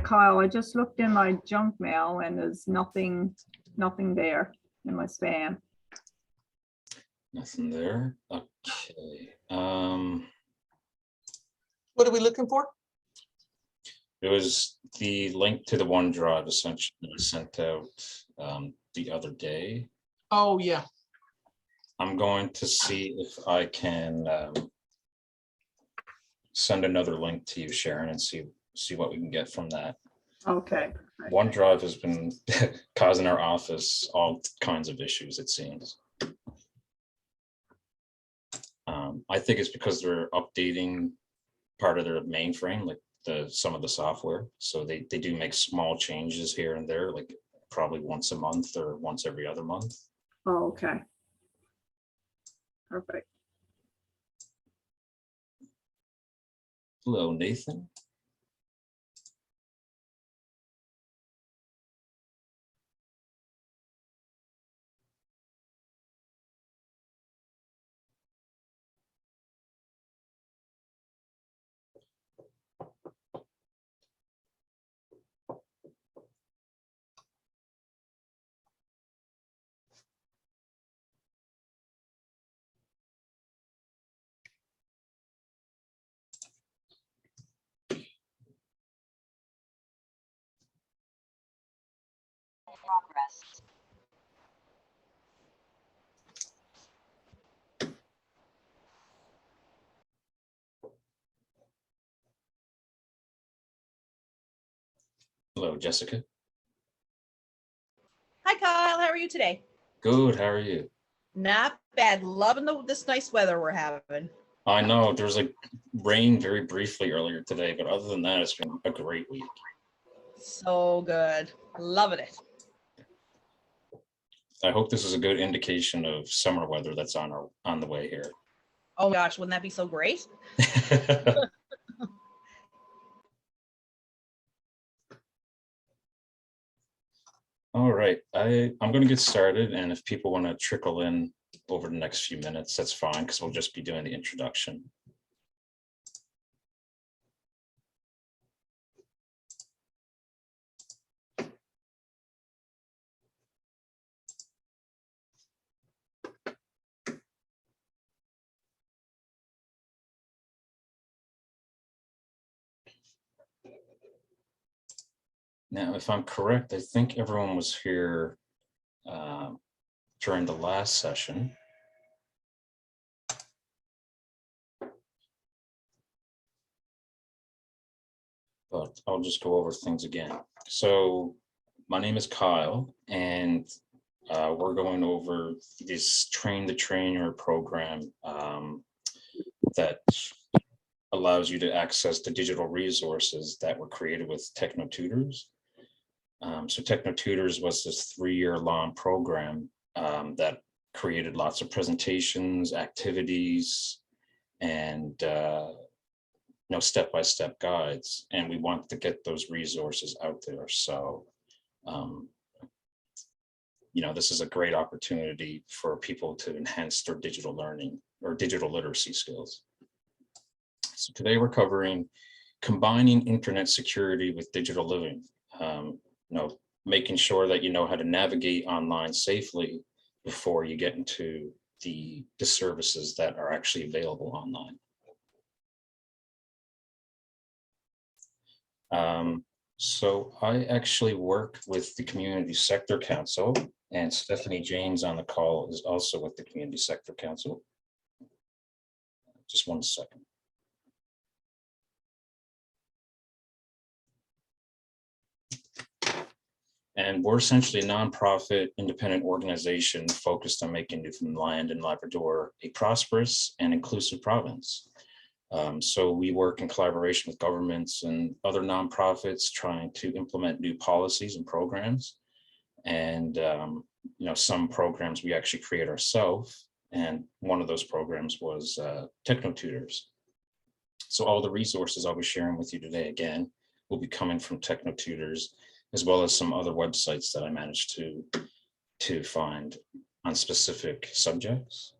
Kyle, I just looked in my junk mail and there's nothing there in my spam. Nothing there. Okay. What are we looking for? It was the link to the OneDrive essentially that I sent out the other day. Oh, yeah. I'm going to see if I can send another link to you, Sharon, and see what we can get from that. Okay. OneDrive has been causing our office all kinds of issues, it seems. I think it's because they're updating part of their mainframe, like some of the software. So they do make small changes here and there, like probably once a month or once every other month. Oh, okay. Perfect. Hello, Nathan. Progress. Hello, Jessica. Hi, Kyle. How are you today? Good. How are you? Not bad. Loving this nice weather we're having. I know there's like rain very briefly earlier today, but other than that, it's been a great week. So good. Loving it. I hope this is a good indication of summer weather that's on the way here. Oh my gosh, wouldn't that be so great? All right, I'm going to get started, and if people want to trickle in over the next few minutes, that's fine, because we'll just be doing the introduction. Now, if I'm correct, I think everyone was here during the last session. But I'll just go over things again. So my name is Kyle, and we're going over this Train the Trainer program that allows you to access the digital resources that were created with TechnoTutors. So TechnoTutors was this 3-year long program that created lots of presentations, activities, and step-by-step guides, and we want to get those resources out there. So this is a great opportunity for people to enhance their digital learning or digital literacy skills. So today we're covering combining internet security with digital living, making sure that you know how to navigate online safely before you get into the services that are actually available online. So I actually work with the Community Sector Council, and Stephanie James on the call is also with the Community Sector Council. Just 1 second. And we're essentially a nonprofit independent organization focused on making Newfoundland and Labrador a prosperous and inclusive province. So we work in collaboration with governments and other nonprofits trying to implement new policies and programs. And some programs we actually create ourselves. And one of those programs was TechnoTutors. So all the resources I'll be sharing with you today, again, will be coming from TechnoTutors, as well as some other websites that I managed to find on specific subjects.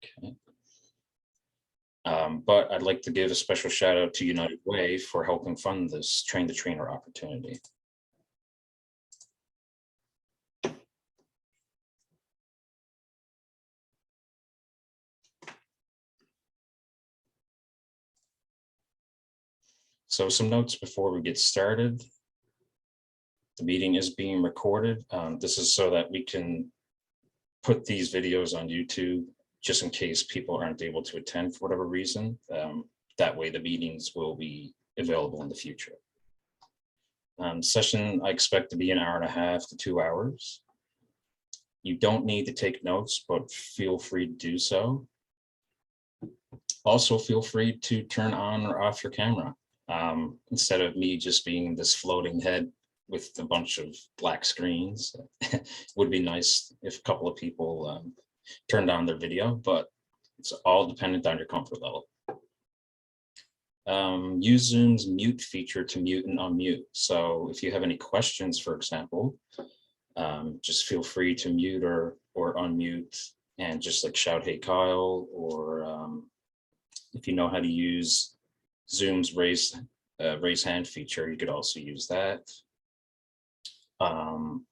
Okay. But I'd like to give a special shout out to United Way for helping fund this train the trainer opportunity. So some notes before we get started. The meeting is being recorded. This is so that we can put these videos on YouTube, just in case people aren't able to attend for whatever reason. That way the meetings will be available in the future. Session, I expect to be an hour and a half to 2 hours. You don't need to take notes, but feel free to do so. Also, feel free to turn on or off your camera. Instead of me just being this floating head with a bunch of black screens. It would be nice if a couple of people turned on their video, but it's all dependent on your comfort level. Use Zoom's mute feature to mute and unmute. So if you have any questions, for example, just feel free to mute or unmute and just like shout, "Hey, Kyle," or if you know how to use Zoom's raise hand feature, you could also use that.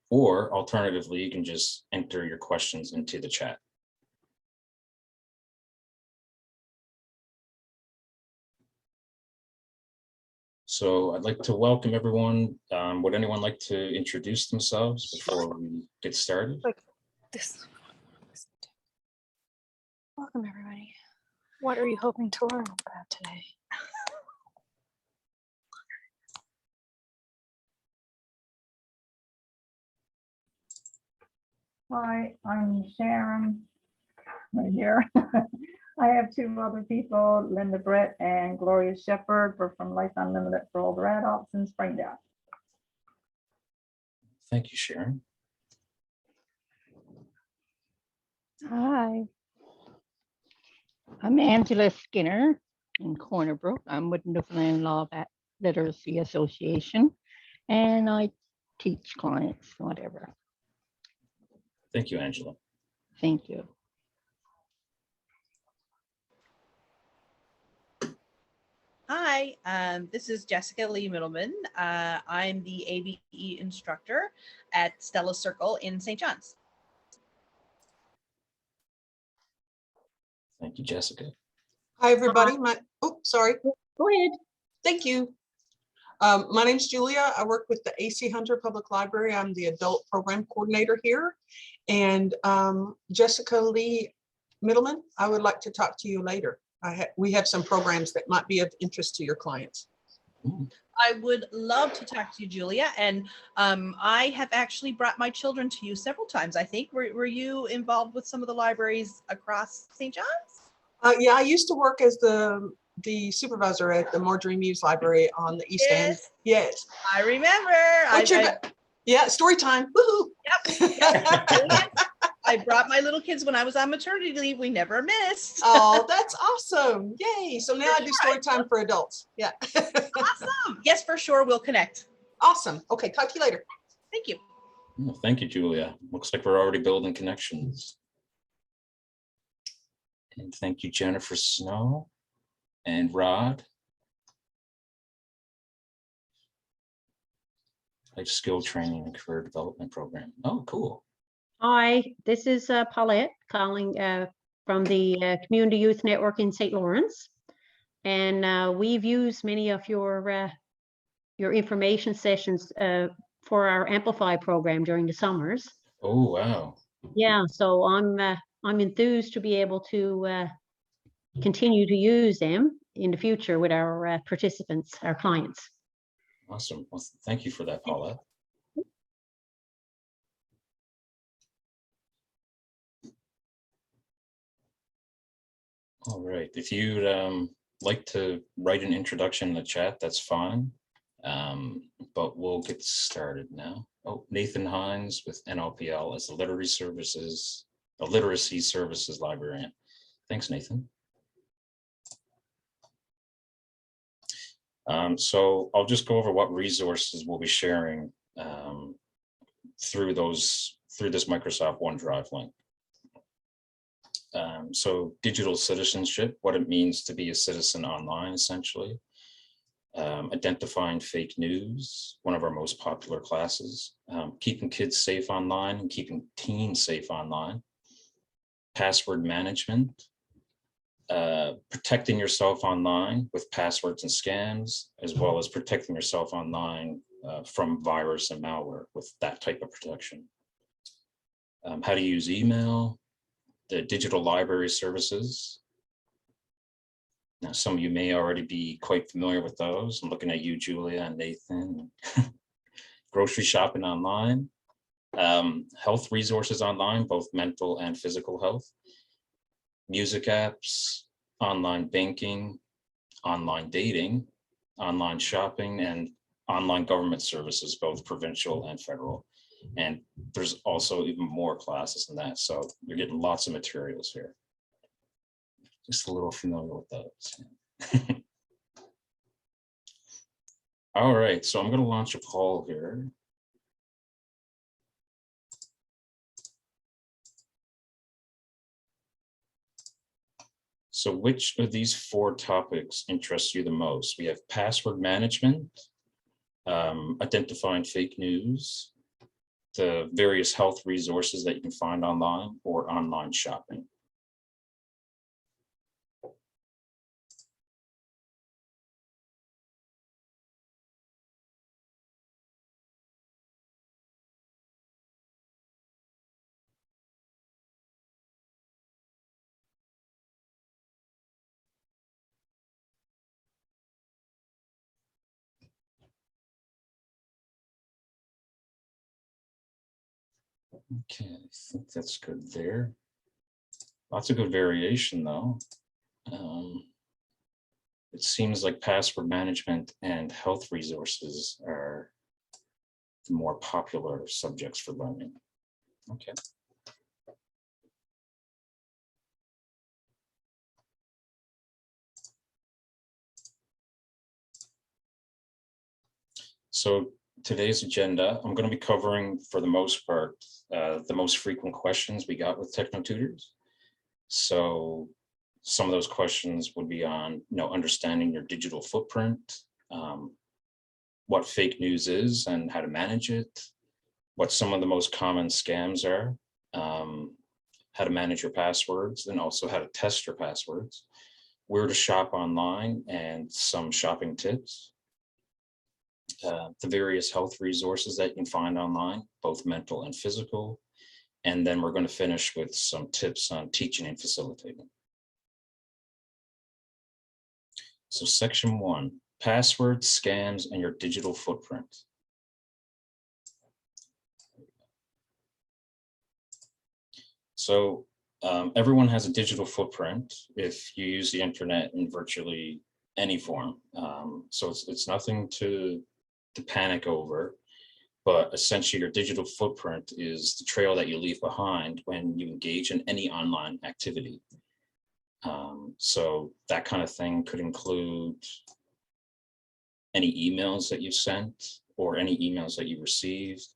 Or alternatively, you can just enter your questions into the chat. So I'd like to welcome everyone. Would anyone like to introduce themselves before we get started? Welcome, everybody. What are you hoping to learn about today? Hi, I'm Sharon, right here. I have two other people, Linda Britt and Gloria Shepherd. We're from Life Unlimited for Older Adults in Springdale. Thank you, Sharon. Hi. I'm Angela Skinner in Corner Brook. I'm with Newfoundland Law Literacy Association, and I teach clients, whatever. Thank you, Angela. Thank you. Hi, this is Jessica Lee Middleman. I'm the ABE instructor at Stella Circle in St. John's. Thank you, Jessica. Hi, everybody. Sorry. Go ahead. Thank you. My name's Julia. I work with the AC Hunter Public Library. I'm the adult program coordinator here. And Jessica Lee Middleman, I would like to talk to you later. We have some programs that might be of interest to your clients. I would love to talk to you, Julia. And I have actually brought my children to you several times, I think. Were you involved with some of the libraries across St. John's? Yeah, I used to work as the supervisor at the Marjorie Muse Library on the East End. Yes. I remember. Yeah, story time. Woohoo! Yep. I brought my little kids when I was on maternity leave. We never missed. Oh, that's awesome. Yay. So now I do story time for adults. Yeah. Awesome. Yes, for sure. We'll connect. Awesome. Okay. Talk to you later. Thank you. Well, thank you, Julia. Looks like we're already building connections. And thank you, Jennifer Snow and Rod. Life skill training and career development program. Oh, cool. Hi, this is Paulette calling from the Community Youth Network in St. Lawrence. And we've used many of your information sessions for our Amplify program during the summers. Oh, wow. Yeah, so I'm enthused to be able to continue to use them in the future with our participants, our clients. Awesome. Well, thank you for that, Paulette. All right. If you'd like to write an introduction in the chat, that's fine. But we'll get started now. Oh, Nathan Hines with NLPL as the Literacy Services Librarian. Thanks, Nathan. So I'll just go over what resources we'll be sharing through this Microsoft OneDrive link. So digital citizenship, what it means to be a citizen online, essentially. Identifying fake news, one of our most popular classes. Keeping kids safe online and keeping teens safe online. Password management. Protecting yourself online with passwords and scams, as well as protecting yourself online from virus and malware with that type of protection. How to use email, the digital library services. Now, some of you may already be quite familiar with those. I'm looking at you, Julia and Nathan. Grocery shopping online, health resources online, both mental and physical health, music apps, online banking, online dating, online shopping, and online government services, both provincial and federal. And there's also even more classes than that. So you're getting lots of materials here. Just a little familiar with those. All right, so I'm going to launch a poll here. So which of these 4 topics interests you the most? We have password management, identifying fake news, the various health resources that you can find online, or online shopping. Okay, I think that's good there. Lots of good variation though. It seems like password management and health resources are the more popular subjects for learning. Okay. So today's agenda, I'm going to be covering, for the most part, the most frequent questions we got with TechnoTutors. So some of those questions would be on, understanding your digital footprint, what fake news is and how to manage it, what some of the most common scams are, how to manage your passwords, and also how to test your passwords, where to shop online, and some shopping tips. The various health resources that you can find online, both mental and physical. And then we're going to finish with some tips on teaching and facilitating. So section 1, passwords, scams, and your digital footprint. So everyone has a digital footprint if you use the internet in virtually any form. So it's nothing to panic over, but essentially your digital footprint is the trail that you leave behind when you engage in any online activity. So that kind of thing could include any emails that you sent or any emails that you received,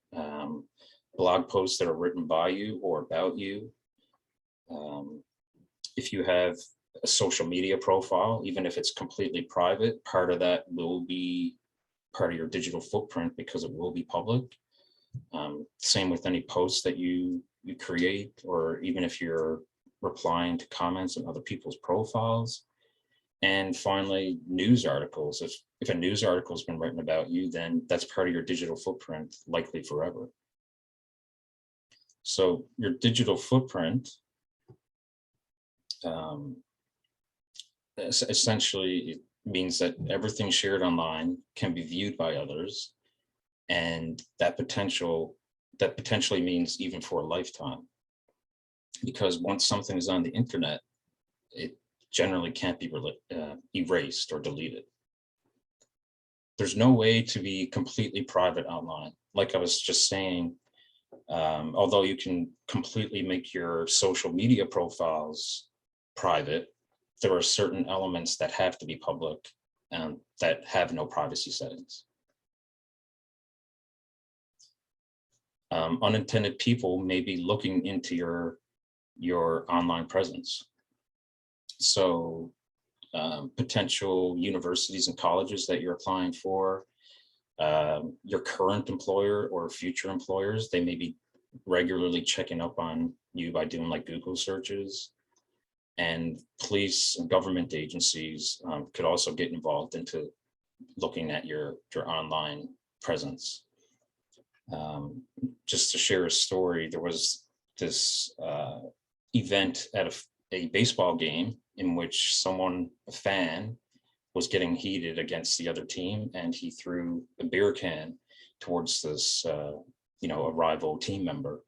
blog posts that are written by you or about you. If you have a social media profile, even if it's completely private, part of that will be part of your digital footprint because it will be public. Same with any posts that you create, or even if you're replying to comments on other people's profiles. And finally, news articles. If a news article has been written about you, then that's part of your digital footprint, likely forever. So your digital footprint essentially means that everything shared online can be viewed by others, and that potentially means even for a lifetime, because once something is on the internet, it generally can't be erased or deleted. There's no way to be completely private online. Like I was just saying, although you can completely make your social media profiles private, there are certain elements that have to be public and that have no privacy settings. Unintended people may be looking into your your online presence. So potential universities and colleges that you're applying for, your current employer or future employers, they may be regularly checking up on you by doing like Google searches. And police and government agencies could also get involved into looking at your online presence. Just to share a story, there was this event at a baseball game in which a fan, was getting heated against the other team, and he threw a beer can towards this, a rival team member.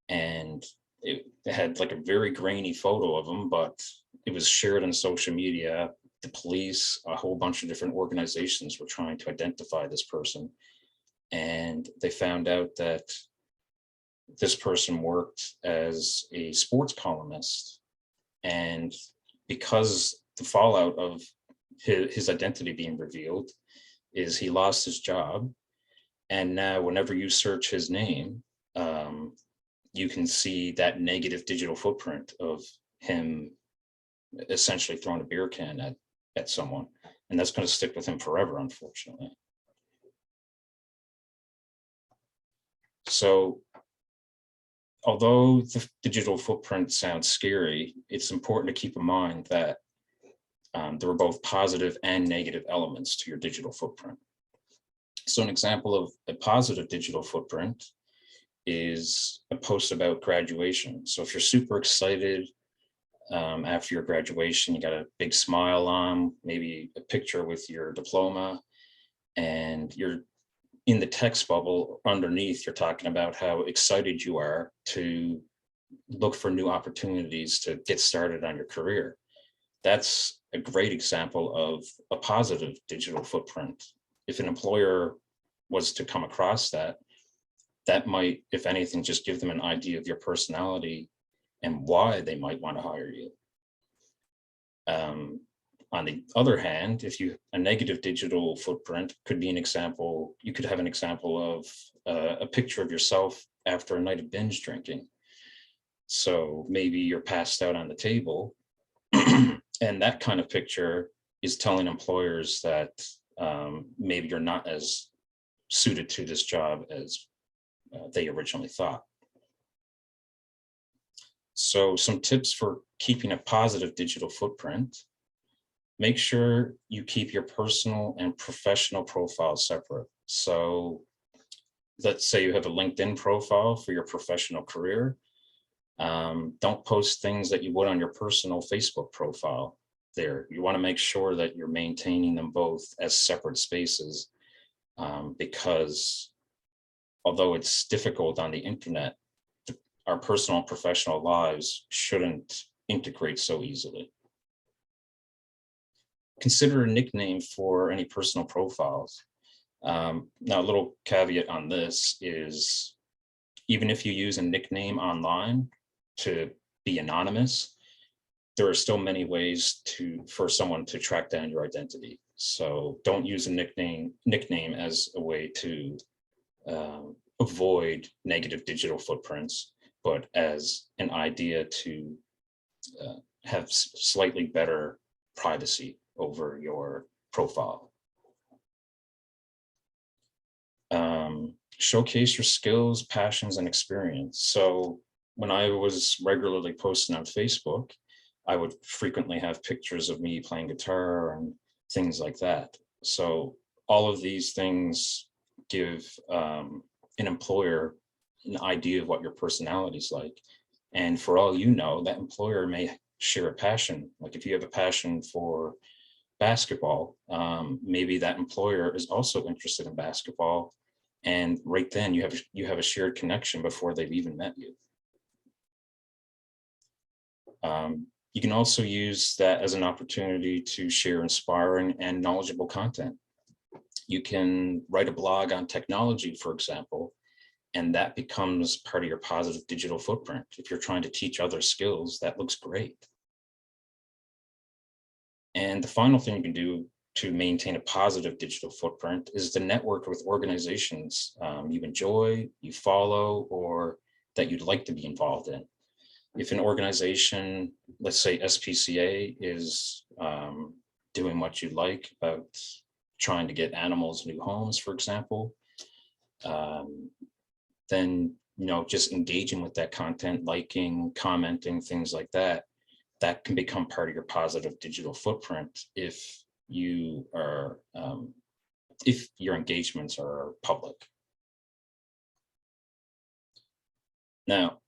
And it had like a very grainy photo of him, but it was shared on social media. The police, a whole bunch of different organizations were trying to identify this person. And they found out that this person worked as a sports columnist. And because the fallout of his identity being revealed is he lost his job. And now whenever you search his name, you can see that negative digital footprint of him essentially throwing a beer can at someone. And that's going to stick with him forever, unfortunately. So although the digital footprint sounds scary, it's important to keep in mind that there are both positive and negative elements to your digital footprint. So an example of a positive digital footprint is a post about graduation. So if you're super excited after your graduation, you got a big smile on, maybe a picture with your diploma, and you're in the text bubble underneath, you're talking about how excited you are to look for new opportunities to get started on your career. That's a great example of a positive digital footprint. If an employer was to come across that, that might, if anything, just give them an idea of your personality and why they might want to hire you. On the other hand, if a negative digital footprint could be an example, you could have an example of a picture of yourself after a night of binge drinking. So maybe you're passed out on the table, and that kind of picture is telling employers that maybe you're not as suited to this job as they originally thought. So some tips for keeping a positive digital footprint: make sure you keep your personal and professional profiles separate. So let's say you have a LinkedIn profile for your professional career. Don't post things that you would on your personal Facebook profile there. You want to make sure that you're maintaining them both as separate spaces, because although it's difficult on the internet, our personal and professional lives shouldn't integrate so easily. Consider a nickname for any personal profiles. Now, a little caveat on this is, even if you use a nickname online to be anonymous, there are still many ways for someone to track down your identity. So don't use a nickname as a way to avoid negative digital footprints, but as an idea to have slightly better privacy over your profile. Showcase your skills, passions, and experience. So when I was regularly posting on Facebook, I would frequently have pictures of me playing guitar and things like that. So all of these things give an employer an idea of what your personality is like. And for all you know, that employer may share a passion. Like if you have a passion for basketball, maybe that employer is also interested in basketball, and right then you have a shared connection before they've even met you. You can also use that as an opportunity to share inspiring and knowledgeable content. You can write a blog on technology, for example, and that becomes part of your positive digital footprint. If you're trying to teach other skills, that looks great. And the final thing you can do to maintain a positive digital footprint is to network with organizations you enjoy, you follow, or that you'd like to be involved in. if an organization, let's say SPCA, is doing what you like about trying to get animals new homes, for example, then, you know, just engaging with that content, liking, commenting, things like that, that can become part of your positive digital footprint if you are, if your engagements are public. Now,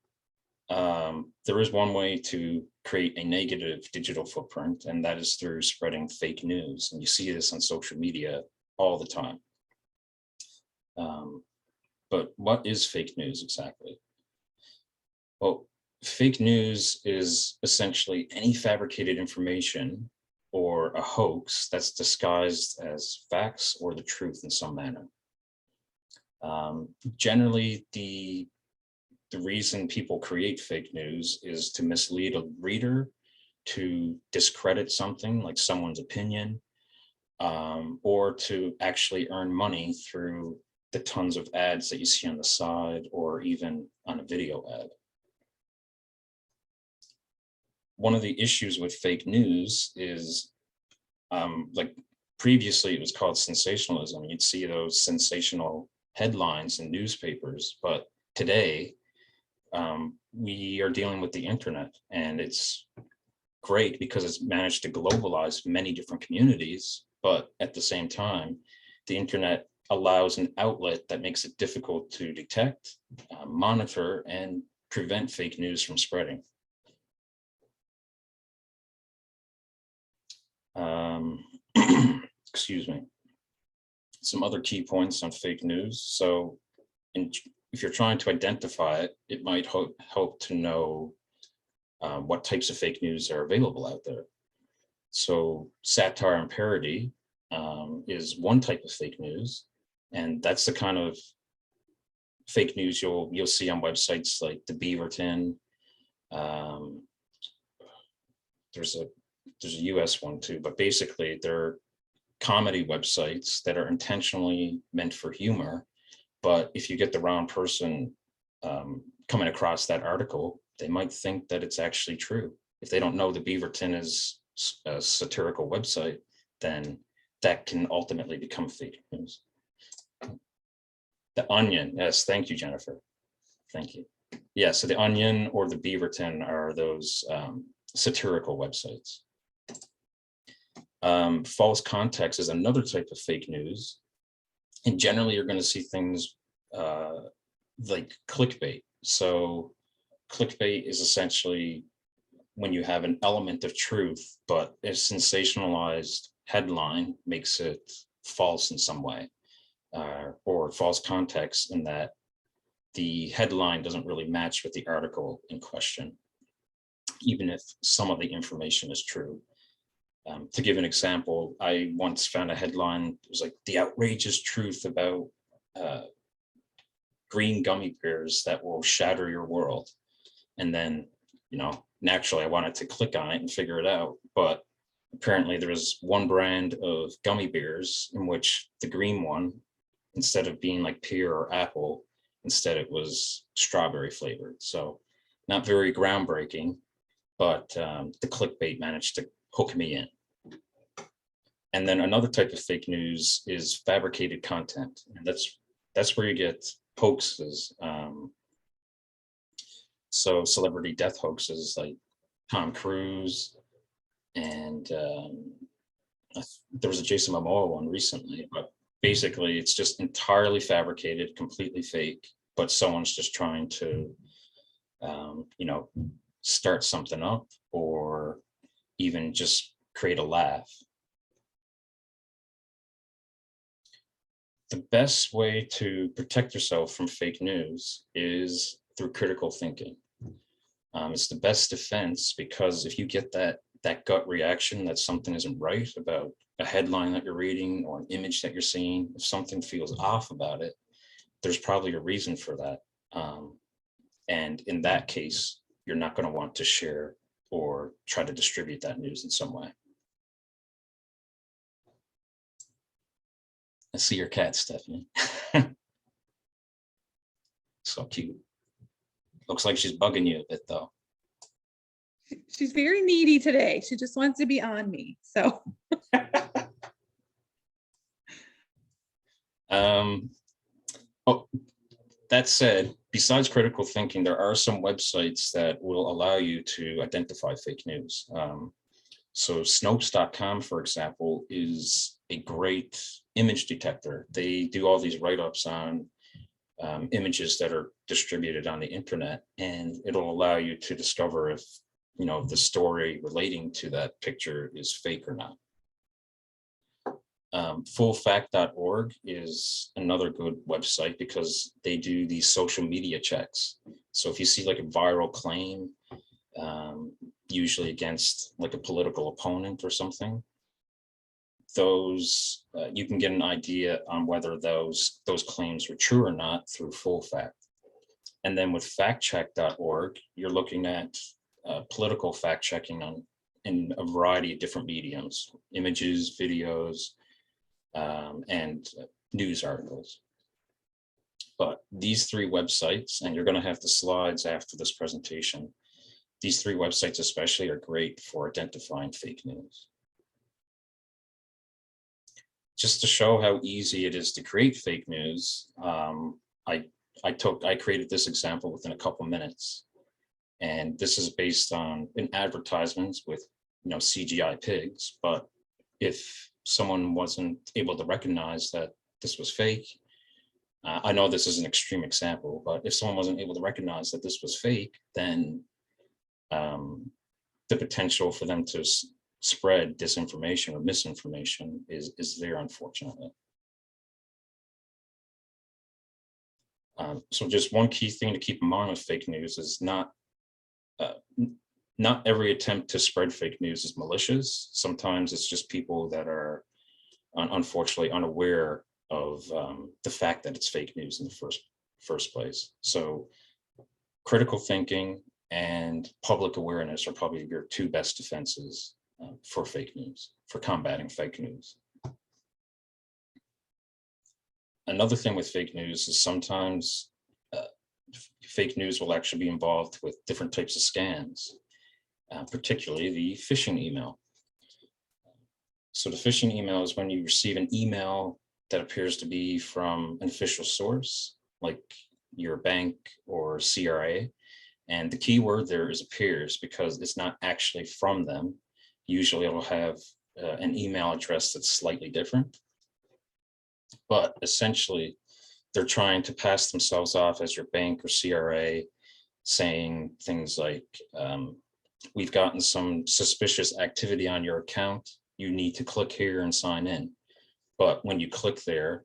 there is one way to create a negative digital footprint, and that is through spreading fake news. And you see this on social media all the time. But what is fake news exactly? Well, fake news is essentially any fabricated information or a hoax that's disguised as facts or the truth in some manner. Generally, the reason people create fake news is to mislead a reader, to discredit something like someone's opinion, or to actually earn money through the tons of ads that you see on the side or even on a video ad. One of the issues with fake news is, like previously it was called sensationalism. You'd see those sensational headlines in newspapers, but today we are dealing with the internet, and it's great because it's managed to globalize many different communities, but at the same time, the internet allows an outlet that makes it difficult to detect, monitor, and prevent fake news from spreading. Excuse me. Some other key points on fake news. So if you're trying to identify it, it might help to know what types of fake news are available out there. So satire and parody is one type of fake news, and that's the kind of fake news you'll see on websites like the Beaverton. There's a US one too, but basically they're comedy websites that are intentionally meant for humor. But if you get the wrong person coming across that article, they might think that it's actually true. If they don't know the Beaverton is a satirical website, then that can ultimately become fake news. The Onion, yes, thank you, Jennifer. Thank you. Yeah, so the Onion or the Beaverton are those satirical websites. False context is another type of fake news. And generally you're going to see things like clickbait. So clickbait is essentially when you have an element of truth, but a sensationalized headline makes it false in some way, or false context in that the headline doesn't really match with the article in question, even if some of the information is true. To give an example, I once found a headline, it was like the outrageous truth about green gummy bears that will shatter your world. And then, you know, naturally I wanted to click on it and figure it out, but apparently there was one brand of gummy bears in which the green one, instead of being like pear or apple, instead it was strawberry flavored. So not very groundbreaking, but the clickbait managed to hook me in. And then another type of fake news is fabricated content. And that's where you get hoaxes. So celebrity death hoaxes like Tom Cruise, and there was a Jason Momoa one recently, but basically it's just entirely fabricated, completely fake, but someone's just trying to, you know, start something up or even just create a laugh. The best way to protect yourself from fake news is through critical thinking. It's the best defense, because if you get that gut reaction that something isn't right about a headline that you're reading or an image that you're seeing, if something feels off about it, there's probably a reason for that. And in that case, you're not going to want to share or try to distribute that news in some way. I see your cat, Stephanie. So cute. Looks like she's bugging you a bit though. She's very needy today. She just wants to be on me. So Oh, that said, besides critical thinking, there are some websites that will allow you to identify fake news. So Snopes.com, for example, is a great image detector. They do all these write-ups on images that are distributed on the internet, and it'll allow you to discover if, you know, the story relating to that picture is fake or not. Fullfact.org is another good website because they do these social media checks. So if you see like a viral claim, usually against like a political opponent or something, those you can get an idea on whether those claims were true or not through full fact. And then with factcheck.org, you're looking at political fact checking on in a variety of different mediums, images, videos, and news articles. But these three websites, and you're going to have the slides after this presentation, these three websites especially are great for identifying fake news. Just to show how easy it is to create fake news, I created this example within a couple minutes. And this is based on an advertisements with, you know, CGI pigs. But if someone wasn't able to recognize that this was fake, I know this is an extreme example, but if someone wasn't able to recognize that this was fake, then the potential for them to spread disinformation or misinformation is there, unfortunately. So just one key thing to keep in mind with fake news is not every attempt to spread fake news is malicious. Sometimes it's just people that are unfortunately unaware of the fact that it's fake news in the first place. So critical thinking and public awareness are probably your two best defenses for fake news, for combating fake news. Another thing with fake news is sometimes fake news will actually be involved with different types of scams, particularly the phishing email. So the phishing email is when you receive an email that appears to be from an official source, like your bank or CRA. And the key word there is appears, because it's not actually from them. Usually it'll have an email address that's slightly different. But essentially, they're trying to pass themselves off as your bank or CRA, saying things like, we've gotten some suspicious activity on your account. You need to click here and sign in. But when you click there,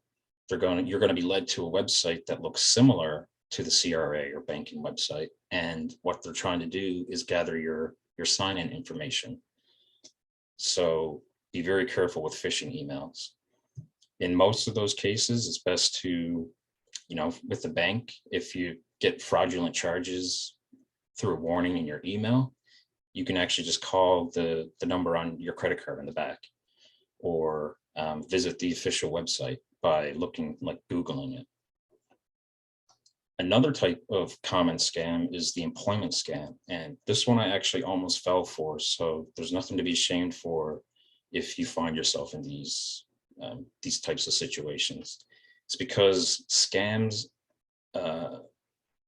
you're going to be led to a website that looks similar to the CRA or banking website. And what they're trying to do is gather your sign-in information. So be very careful with phishing emails. In most of those cases, it's best to, you know, with the bank, if you get fraudulent charges through a warning in your email, you can actually just call the number on your credit card in the back, or visit the official website by looking, like Googling it. Another type of common scam is the employment scam. And this one I actually almost fell for. So there's nothing to be ashamed for if you find yourself in these types of situations. It's because scams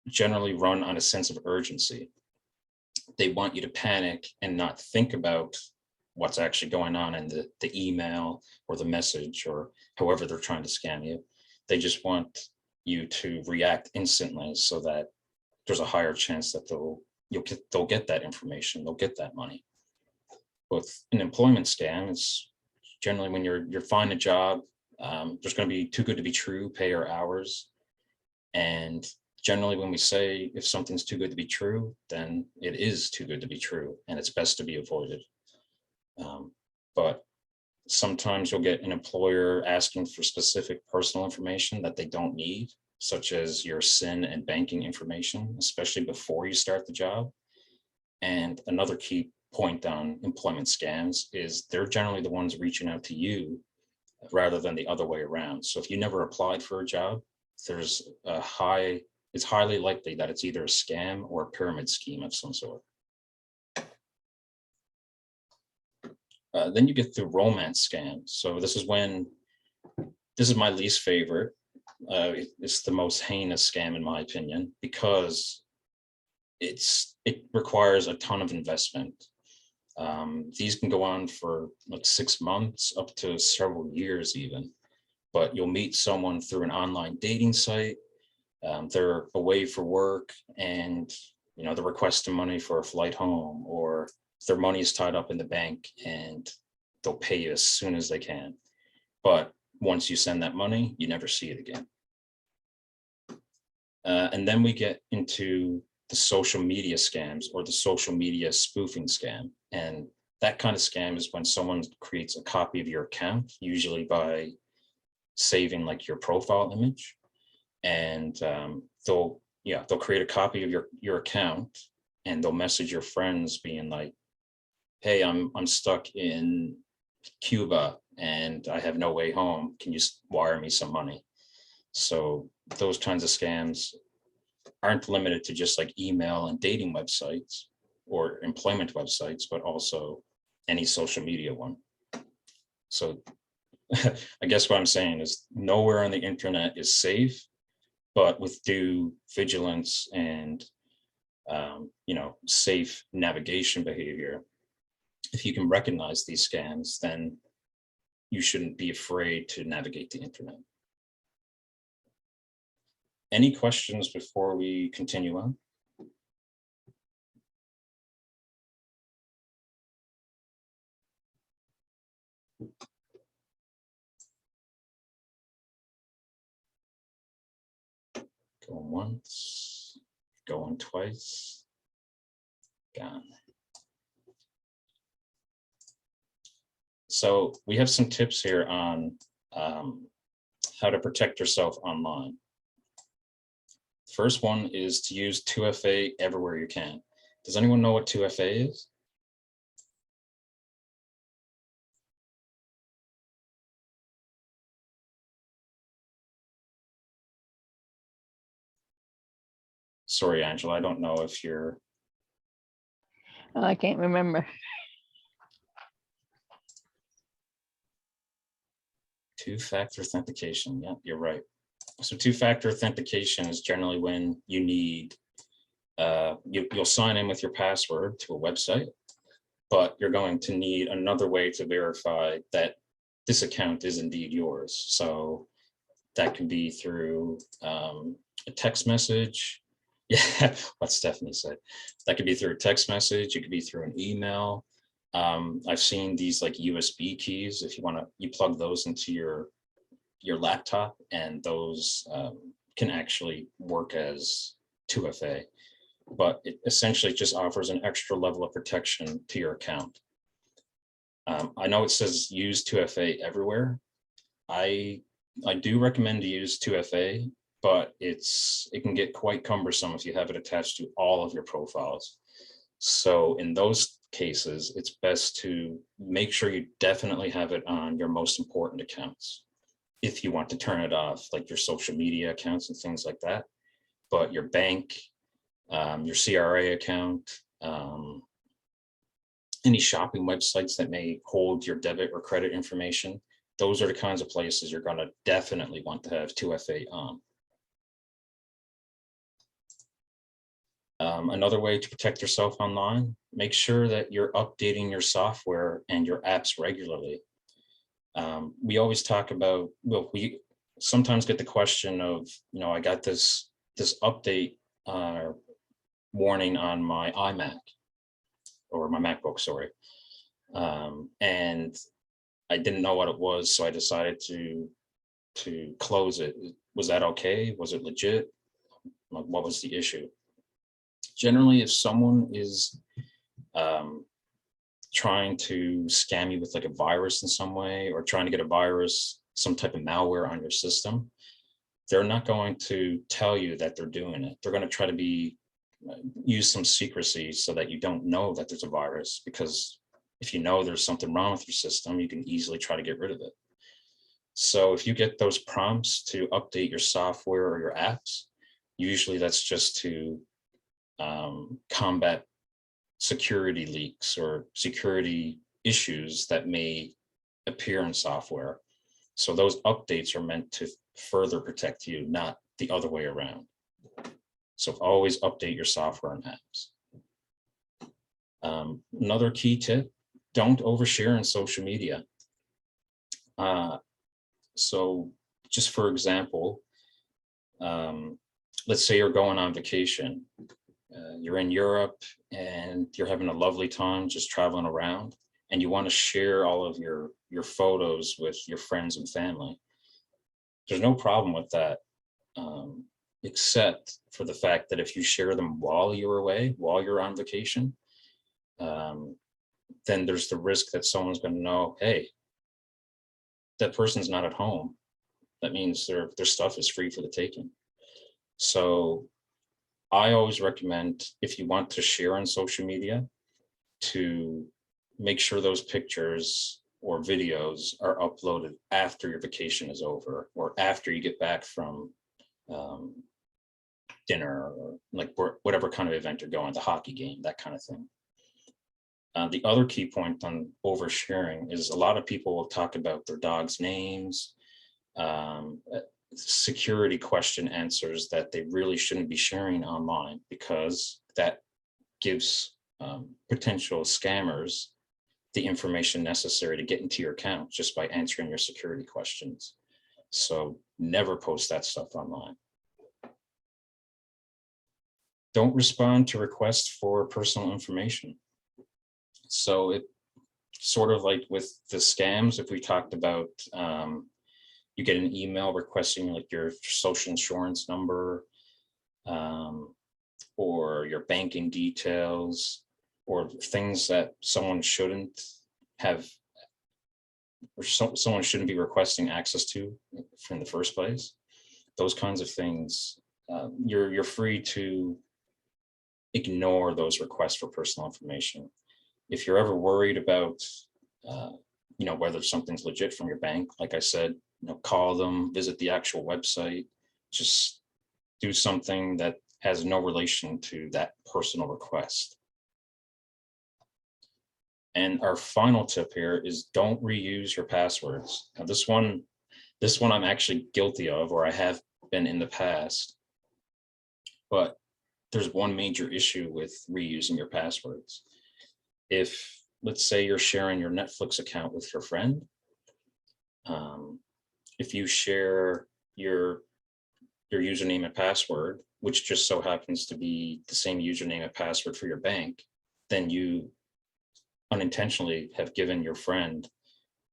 generally run on a sense of urgency. They want you to panic and not think about what's actually going on in the email or the message or however they're trying to scam you. They just want you to react instantly so that there's a higher chance that they'll get that information, they'll get that money. With an employment scam, it's generally when you're finding a job, there's going to be too good to be true, pay or hours. And generally when we say if something's too good to be true, then it is too good to be true and it's best to be avoided. But sometimes you'll get an employer asking for specific personal information that they don't need, such as your SIN and banking information, especially before you start the job. And another key point on employment scams is they're generally the ones reaching out to you rather than the other way around. So if you never applied for a job, it's highly likely that it's either a scam or a pyramid scheme of some sort. Then you get through romance scams. So this is my least favorite. It's the most heinous scam in my opinion, because it requires a ton of investment. These can go on for like 6 months up to several years even, but you'll meet someone through an online dating site. They're away for work and they're requesting money for a flight home, or their money is tied up in the bank and they'll pay you as soon as they can. But once you send that money, you never see it again. And then we get into the social media scams, or the social media spoofing scam. And that kind of scam is when someone creates a copy of your account, usually by saving like your profile image. And they'll create a copy of your account, and they'll message your friends being like, hey, I'm stuck in Cuba and I have no way home. Can you wire me some money? So those kinds of scams aren't limited to just like email and dating websites or employment websites, but also any social media one. So I guess what I'm saying is nowhere on the internet is safe, but with due vigilance and safe navigation behavior, if you can recognize these scams, then you shouldn't be afraid to navigate the internet. Any questions before we continue on? Going once, going twice, gone. So we have some tips here on how to protect yourself online. First one is to use 2FA everywhere you can. Does anyone know what 2FA is? Sorry, Angela, I don't know if you're... I can't remember. Two-factor authentication. Yeah, you're right. So two-factor authentication is generally when you need, you'll sign in with your password to a website, but you're going to need another way to verify that this account is indeed yours. So that can be through a text message. Yeah, what Stephanie said. That could be through a text message. It could be through an email. I've seen these like USB keys. If you want to, you plug those into your laptop, and those can actually work as 2FA. But it essentially just offers an extra level of protection to your account. I know it says use 2FA everywhere. I do recommend to use 2FA, but it can get quite cumbersome if you have it attached to all of your profiles. So in those cases, it's best to make sure you definitely have it on your most important accounts. If you want to turn it off, like your social media accounts and things like that, but your bank, your CRA account, any shopping websites that may hold your debit or credit information, those are the kinds of places you're going to definitely want to have 2FA on. Another way to protect yourself online, make sure that you're updating your software and your apps regularly. We always talk about, well, we sometimes get the question of, I got this update warning on my iMac or my MacBook, sorry. And I didn't know what it was, so I decided to close it. Was that okay? Was it legit? What was the issue? Generally, if someone is trying to scam you with like a virus in some way, or trying to get a virus, some type of malware on your system, they're not going to tell you that they're doing it. They're going to try to use some secrecy so that you don't know that there's a virus, because if you know there's something wrong with your system, you can easily try to get rid of it. So if you get those prompts to update your software or your apps, usually that's just to combat security leaks or security issues that may appear in software. So those updates are meant to further protect you, not the other way around. So always update your software and apps. Another key tip, don't overshare in social media. So just for example, let's say you're going on vacation. You're in Europe and you're having a lovely time just traveling around, and you want to share all of your photos with your friends and family. There's no problem with that, except for the fact that if you share them while you're away, while you're on vacation, then there's the risk that someone's going to know, hey, that person's not at home. That means their stuff is free for the taking. So I always recommend, if you want to share on social media, to make sure those pictures or videos are uploaded after your vacation is over, or after you get back from dinner, or like whatever kind of event you're going, the hockey game, that kind of thing. The other key point on oversharing is a lot of people will talk about their dog's names, security question answers that they really shouldn't be sharing online, because that gives potential scammers the information necessary to get into your account just by answering your security questions. So never post that stuff online. Don't respond to requests for personal information. So it sort of like with the scams, if we talked about, you get an email requesting like your social insurance number, or your banking details, or things that someone shouldn't have, or someone shouldn't be requesting access to in the first place. Those kinds of things, you're free to ignore those requests for personal information. If you're ever worried about, whether something's legit from your bank, like I said, call them, visit the actual website, just do something that has no relation to that personal request. And our final tip here is don't reuse your passwords. Now, this one I'm actually guilty of, or I have been in the past, but there's one major issue with reusing your passwords. If, let's say, you're sharing your Netflix account with your friend, if you share your username and password, which just so happens to be the same username and password for your bank, then you unintentionally have given your friend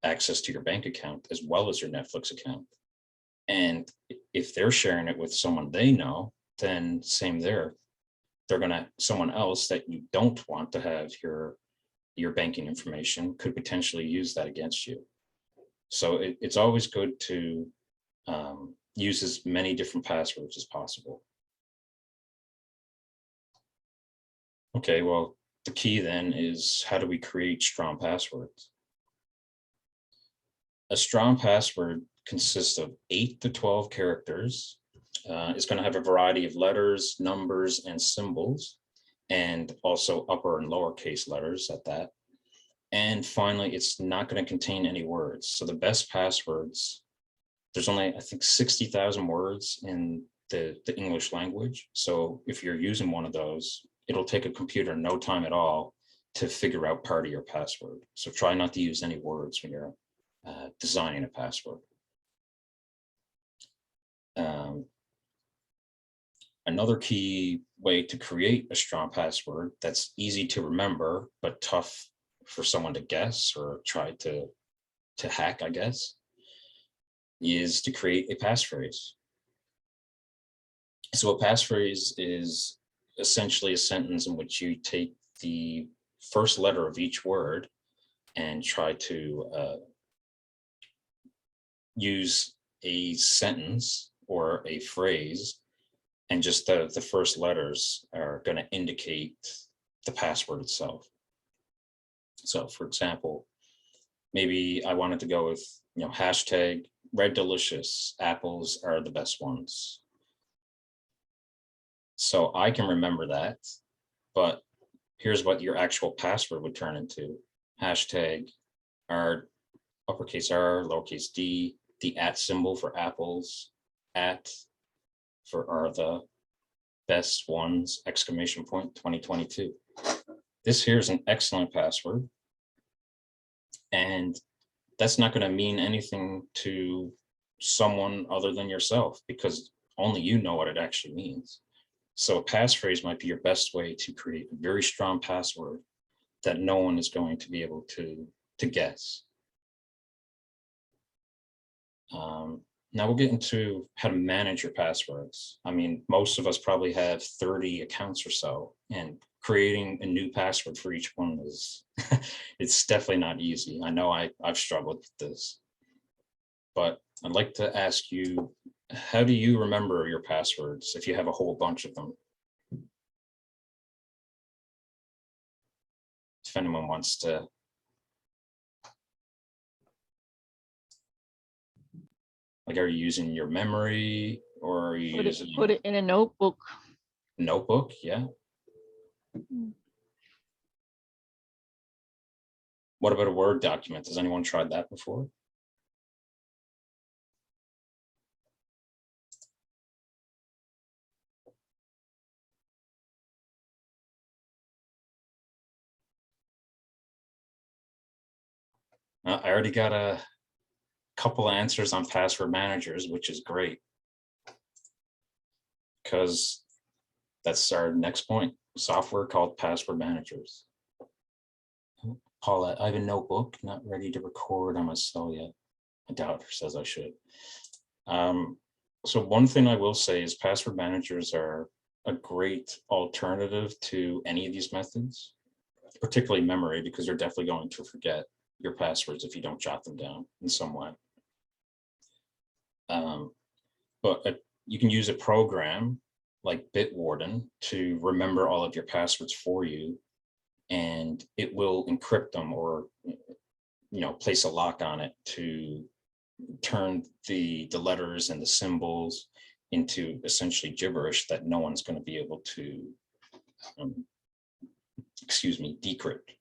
access to your bank account as well as your Netflix account. And if they're sharing it with someone they know, then same there. They're gonna, someone else that you don't want to have your banking information could potentially use that against you. So it's always good to use as many different passwords as possible. Okay, well, the key then is, how do we create strong passwords? A strong password consists of 8 to 12 characters. It's going to have a variety of letters, numbers, and symbols, and also upper and lowercase letters at that. And finally, it's not going to contain any words. So the best passwords, there's only, I think, 60,000 words in the English language. So if you're using one of those, it'll take a computer no time at all to figure out part of your password. So try not to use any words when you're designing a password. Another key way to create a strong password that's easy to remember, but tough for someone to guess or try to hack, I guess, is to create a passphrase. So a passphrase is essentially a sentence in which you take the first letter of each word and try to use a sentence or a phrase, and just the first letters are going to indicate the password itself. So for example, maybe I wanted to go with, hashtag red delicious apples are the best ones. So I can remember that, but here's what your actual password would turn into. hashtag, our uppercase R, lowercase d, the @ symbol for apples, @ for are the best ones, exclamation point 2022. This here is an excellent password. And that's not going to mean anything to someone other than yourself, because only you know what it actually means. So a passphrase might be your best way to create a very strong password that no one is going to be able to guess. Now we'll get into how to manage your passwords. I mean, most of us probably have 30 accounts or so, and creating a new password for each one is, it's definitely not easy. I know I've struggled with this, but I'd like to ask you, how do you remember your passwords if you have a whole bunch of them? If anyone wants to. Like, are you using your memory, or are you using Put it in a notebook. notebook? Yeah. What about a Word document? Has anyone tried that before? I already got a couple of answers on password managers, which is great, because that's our next point. Software called password managers. Paula, I have a notebook, not ready to record on my cell yet. My doctor says I should. So one thing I will say is password managers are a great alternative to any of these methods, particularly memory, because you're definitely going to forget your passwords if you don't jot them down in some way. But you can use a program like Bitwarden to remember all of your passwords for you, and it will encrypt them, or place a lock on it to turn the letters and the symbols into essentially gibberish that no one's going to be able to decrypt.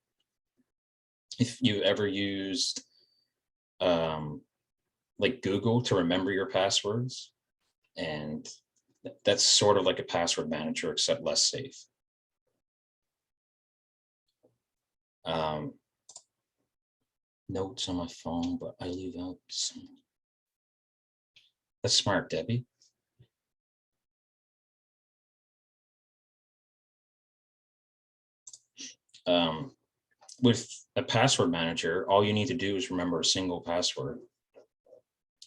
If you ever used like Google to remember your passwords, and that's sort of like a password manager except less safe. Notes on my phone, but I leave out some. That's smart, Debbie. With a password manager, all you need to do is remember a single password,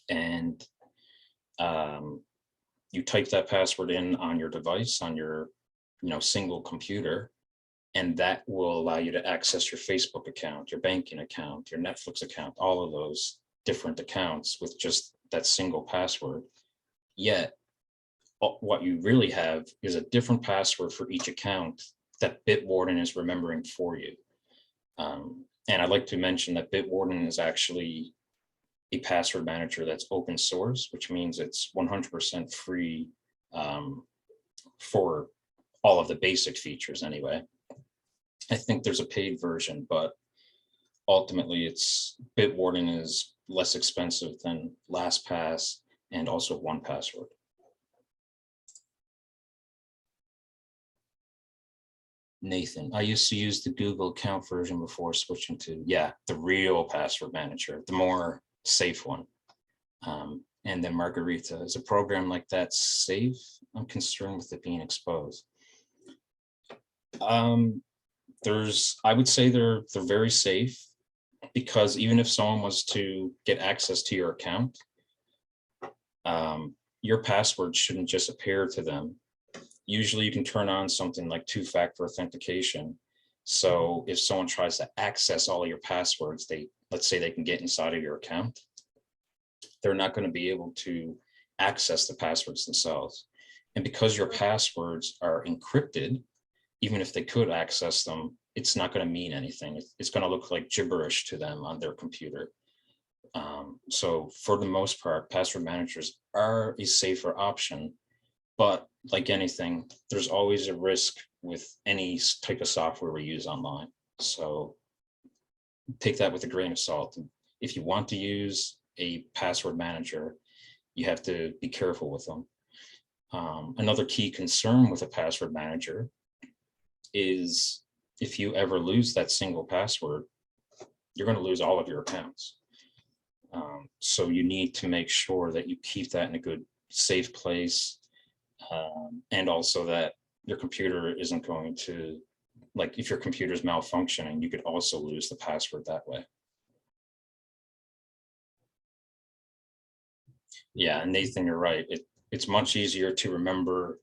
and you type that password in on your device, on your single computer, and that will allow you to access your Facebook account, your banking account, your Netflix account, all of those different accounts with just that single password. Yet what you really have is a different password for each account that Bitwarden is remembering for you. And I'd like to mention that Bitwarden is actually a password manager that's open source, which means it's 100% free for all of the basic features anyway. I think there's a paid version, but ultimately Bitwarden is less expensive than LastPass and also 1Password. Nathan, I used to use the Google account version before switching to, the real password manager, the more safe one. And then Margarita, is a program like that safe? I'm concerned with it being exposed. I would say they're very safe, because even if someone was to get access to your account, your password shouldn't just appear to them. Usually you can turn on something like two-factor authentication. So if someone tries to access all of your passwords, let's say they can get inside of your account, they're not going to be able to access the passwords themselves. And because your passwords are encrypted, even if they could access them, it's not going to mean anything. It's going to look like gibberish to them on their computer. So for the most part, password managers are a safer option, but like anything, there's always a risk with any type of software we use online. So take that with a grain of salt. If you want to use a password manager, you have to be careful with them. Another key concern with a password manager is if you ever lose that single password, you're going to lose all of your accounts. So you need to make sure that you keep that in a good, safe place. And also that your computer isn't going to, like if your computer is malfunctioning, you could also lose the password that way. Yeah, and Nathan, you're right. It's much easier to remember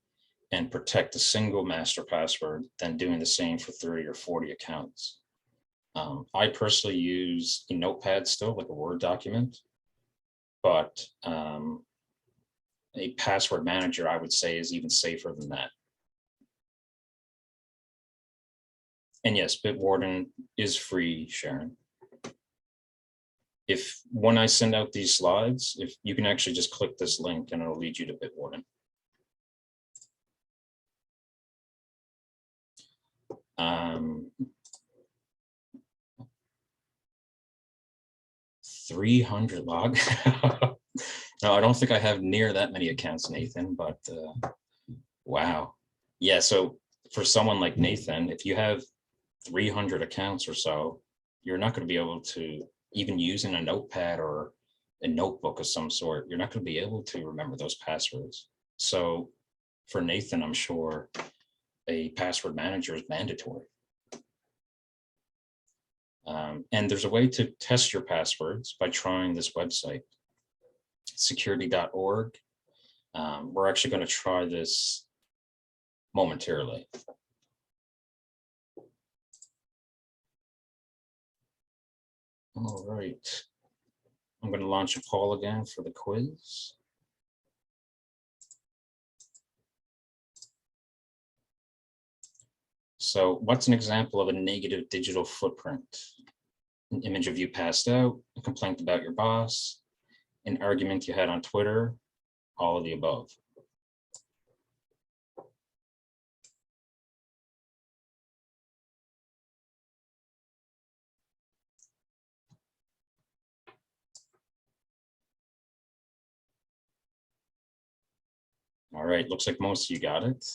and protect a single master password than doing the same for 30 or 40 accounts. I personally use a notepad still, like a Word document, but a password manager, I would say, is even safer than that. And yes, Bitwarden is free, Sharon. If when I send out these slides, if you can actually just click this link and it'll lead you to Bitwarden. 300 log. No, I don't think I have near that many accounts, Nathan, but wow. Yeah, so for someone like Nathan, if you have 300 accounts or so, you're not going to be able to, even using a notepad or a notebook of some sort, you're not going to be able to remember those passwords. So for Nathan, I'm sure a password manager is mandatory. And there's a way to test your passwords by trying this website, security.org. We're actually going to try this momentarily. All right. I'm going to launch a poll again for the quiz. So what's an example of a negative digital footprint? An image of you passed out, a complaint about your boss, an argument you had on Twitter, all of the above. All right, looks like most of you got it.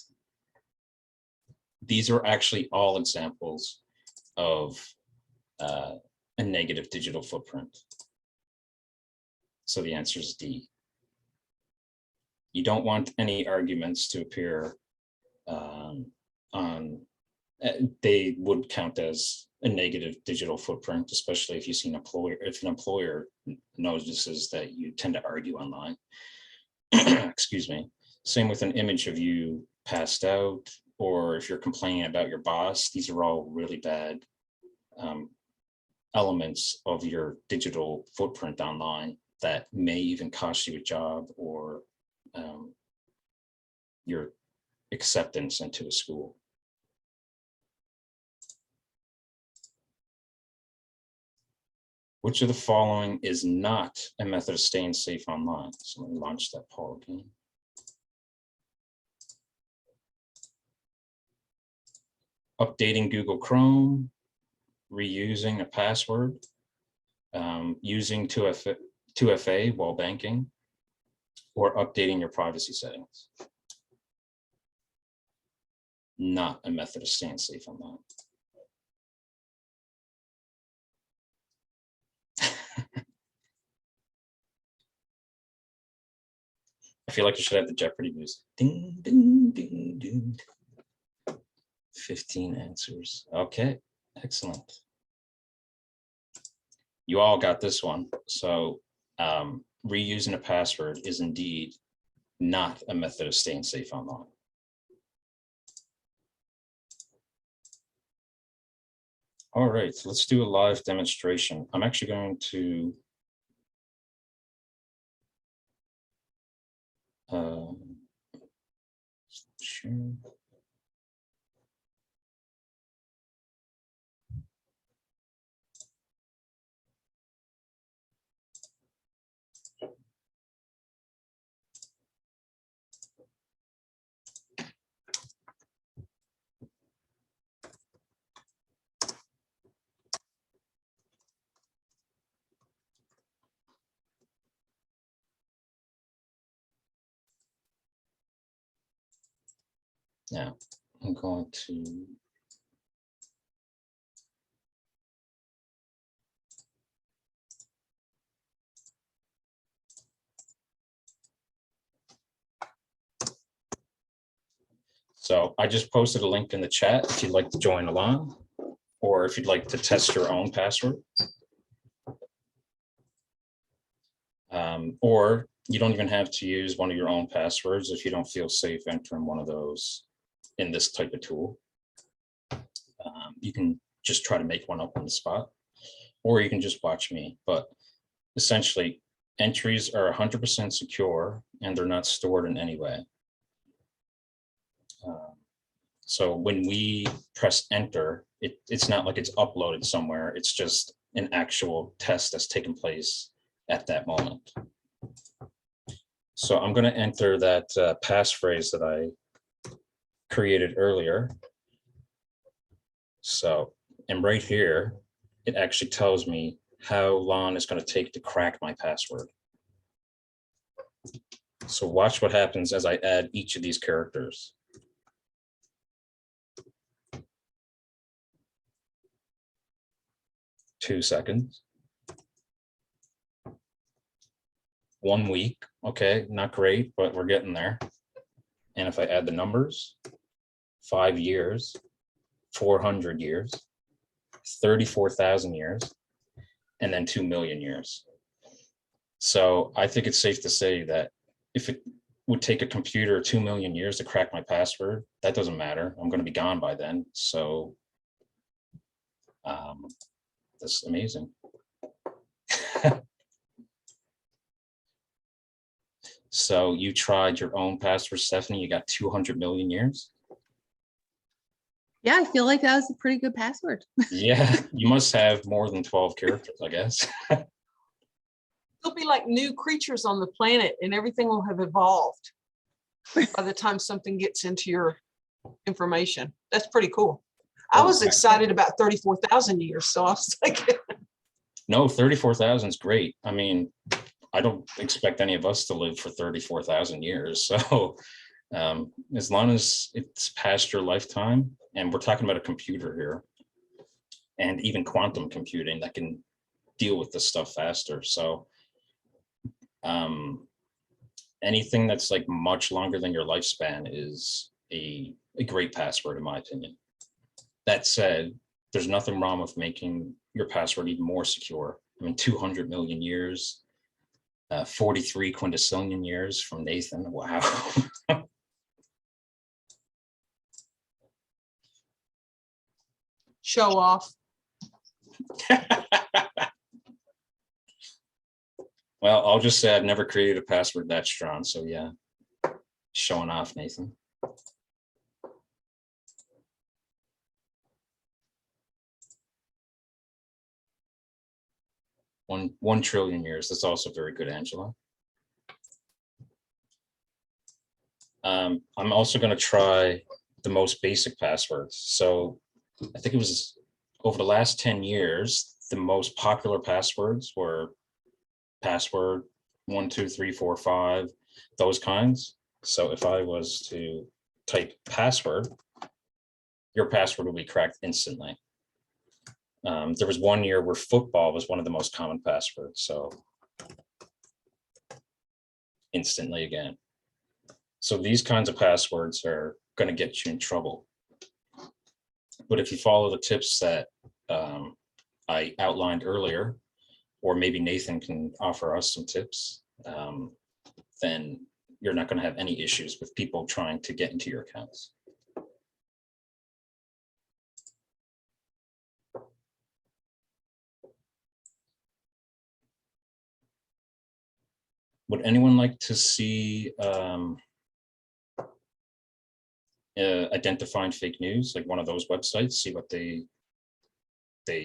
These are actually all examples of a negative digital footprint. So the answer is D. You don't want any arguments to appear on, they would count as a negative digital footprint, especially if you see an employer, if an employer notices that you tend to argue online. Excuse me. Same with an image of you passed out, or if you're complaining about your boss. These are all really bad elements of your digital footprint online that may even cost you a job or your acceptance into a school. Which of the following is not a method of staying safe online? So let me launch that poll again. Updating Google Chrome, reusing a password, using 2FA while banking, or updating your privacy settings. Not a method of staying safe online. I feel like I should have the Jeopardy music. Ding, ding, ding, ding. 15 answers. Okay, excellent. You all got this one. So reusing a password is indeed not a method of staying safe online. All right, let's do a live demonstration. I'm actually going to share. Now, I'm going to so I just posted a link in the chat if you'd like to join along, or if you'd like to test your own password. Or you don't even have to use one of your own passwords if you don't feel safe entering one of those in this type of tool. You can just try to make one up on the spot, or you can just watch me. But essentially, entries are 100% secure and they're not stored in any way. So when we press enter, it's not like it's uploaded somewhere. It's just an actual test that's taken place at that moment. So I'm going to enter that passphrase that I created earlier. So, and right here, it actually tells me how long it's going to take to crack my password. So watch what happens as I add each of these characters. Two seconds. 1 week. Okay, not great, but we're getting there. And if I add the numbers, 5 years, 400 years, 34,000 years, and then 2 million years. So I think it's safe to say that if it would take a computer 2 million years to crack my password, that doesn't matter. I'm going to be gone by then. So that's amazing. So you tried your own password, Stephanie. You got 200 million years. Yeah, I feel like that was a pretty good password. Yeah, you must have more than 12 characters, I guess. There'll be like new creatures on the planet and everything will have evolved by the time something gets into your information. That's pretty cool. I was excited about 34,000 years, so I was like, No, 34,000 is great. I mean, I don't expect any of us to live for 34,000 years. So as long as it's past your lifetime, and we're talking about a computer here, and even quantum computing that can deal with this stuff faster. So anything that's like much longer than your lifespan is a great password, in my opinion. That said, there's nothing wrong with making your password even more secure. I mean, 200 million years, 43 quintillion years from Nathan. Wow. show off. Well, I'll just say I've never created a password that strong. So yeah, showing off, Nathan. One trillion years. That's also very good, Angela. I'm also going to try the most basic passwords. So I think it was over the last 10 years, the most popular passwords were password 1, 2, 3, 4, 5, those kinds. So if I was to type password, your password will be cracked instantly. There was 1 year where football was one of the most common passwords. So instantly again. So these kinds of passwords are going to get you in trouble. But if you follow the tips that I outlined earlier, or maybe Nathan can offer us some tips, then you're not going to have any issues with people trying to get into your accounts. Would anyone like to see identifying fake news, like one of those websites, see what they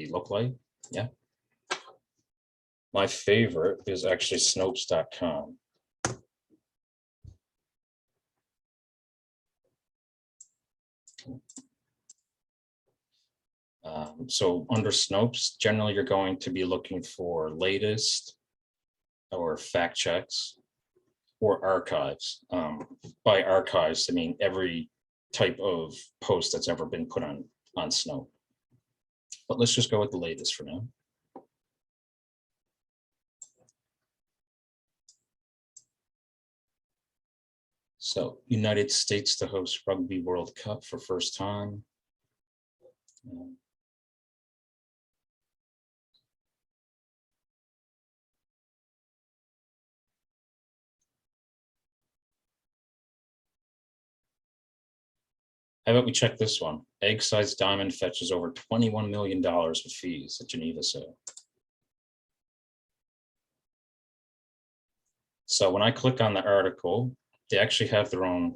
look like? Yeah. My favorite is actually Snopes.com. So under Snopes, generally you're going to be looking for latest or fact checks or archives. By archives, I mean every type of post that's ever been put on Snow. But let's just go with the latest for now. So United States to host Rugby World Cup for first time. How about we check this one? Egg-sized diamond fetches over $21 million with fees at Geneva sale. So when I click on the article, they actually have their own.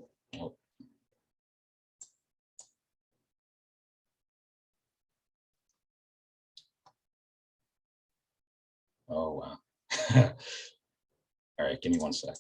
Oh, wow. All right, give me 1 sec.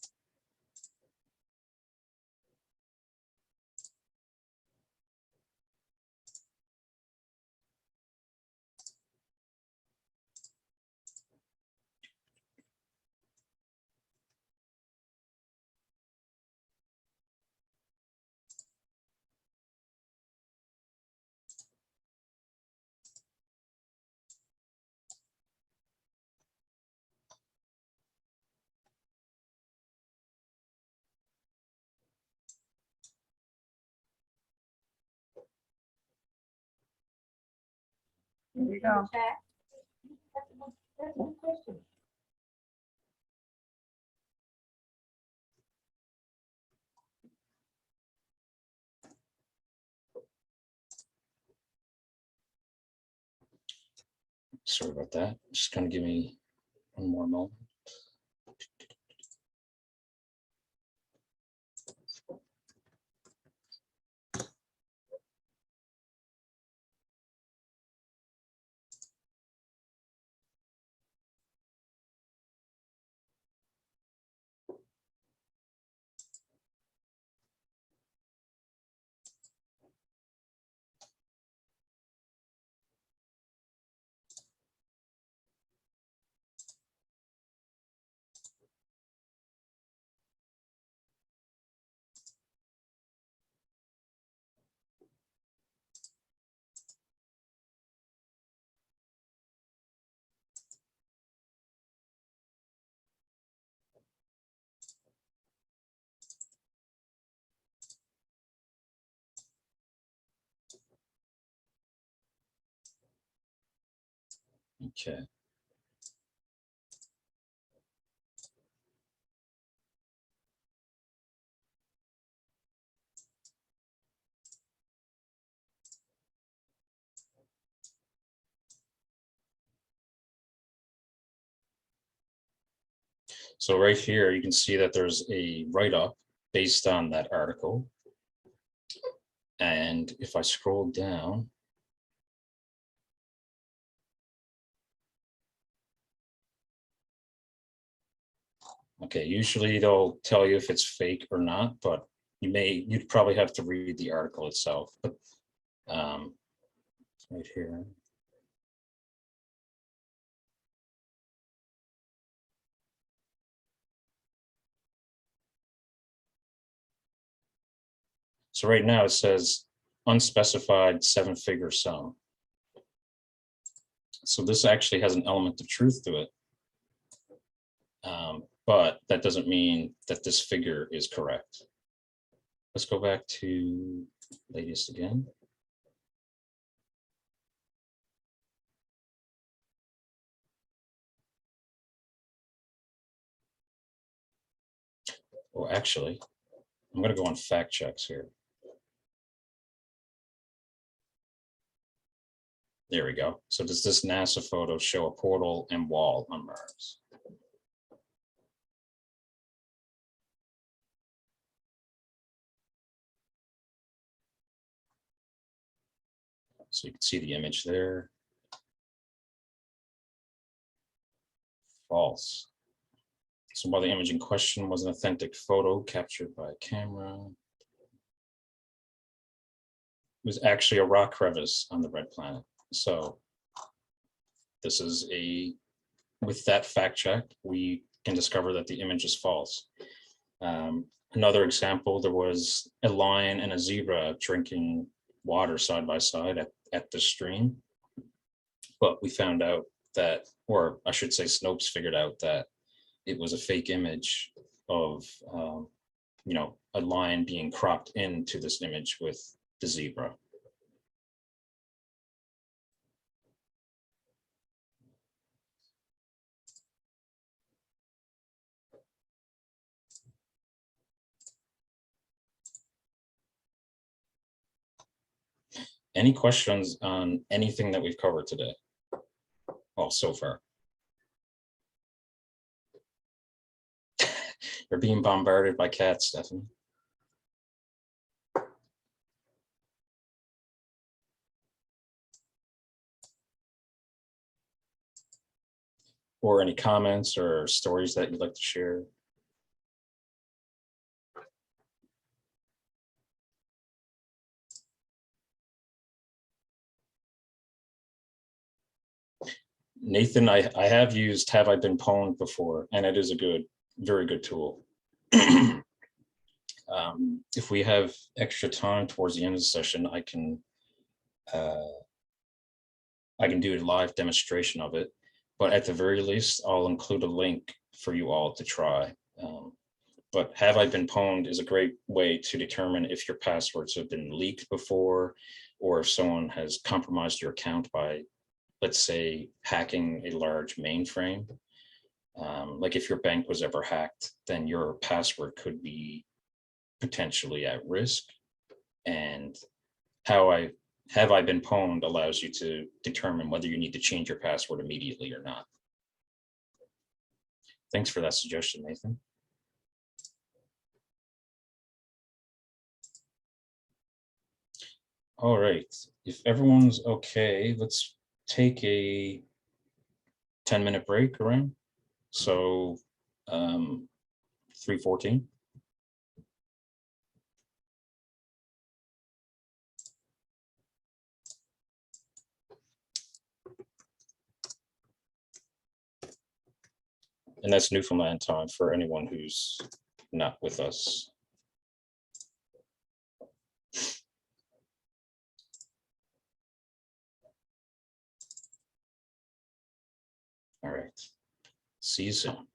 Here we go. Sorry about that. Just gonna give me one more moment. Okay. So right here, you can see that there's a write-up based on that article. And if I scroll down, okay, usually they'll tell you if it's fake or not, but you'd probably have to read the article itself. But right here. So right now it says unspecified 7-figure sum. So this actually has an element of truth to it. But that doesn't mean that this figure is correct. Let's go back to latest again. Well, actually, I'm going to go on fact checks here. There we go. So does this NASA photo show a portal and wall on Mars? So you can see the image there. False. So while the image in question was an authentic photo captured by a camera, it was actually a rock crevice on the red planet. So this is with that fact check, we can discover that the image is false. Another example, there was a lion and a zebra drinking water side by side at the stream. But we found out that, or I should say Snopes figured out that it was a fake image of, a lion being cropped into this image with the zebra. Any questions on anything that we've covered today? Well, so far. You're being bombarded by cats, Stephanie. Or any comments or stories that you'd like to share? Nathan, I have used Have I Been Pwned before, and it is a very good tool. If we have extra time towards the end of the session, I can do a live demonstration of it, but at the very least, I'll include a link for you all to try. But Have I Been Pwned is a great way to determine if your passwords have been leaked before, or if someone has compromised your account by, let's say, hacking a large mainframe. Like if your bank was ever hacked, then your password could be potentially at risk. And Have I Been Pwned allows you to determine whether you need to change your password immediately or not. Thanks for that suggestion, Nathan. All right, if everyone's okay, let's take a 10-minute break around. So 3:14. And that's Newfoundland time for anyone who's not with us. All right, see you soon.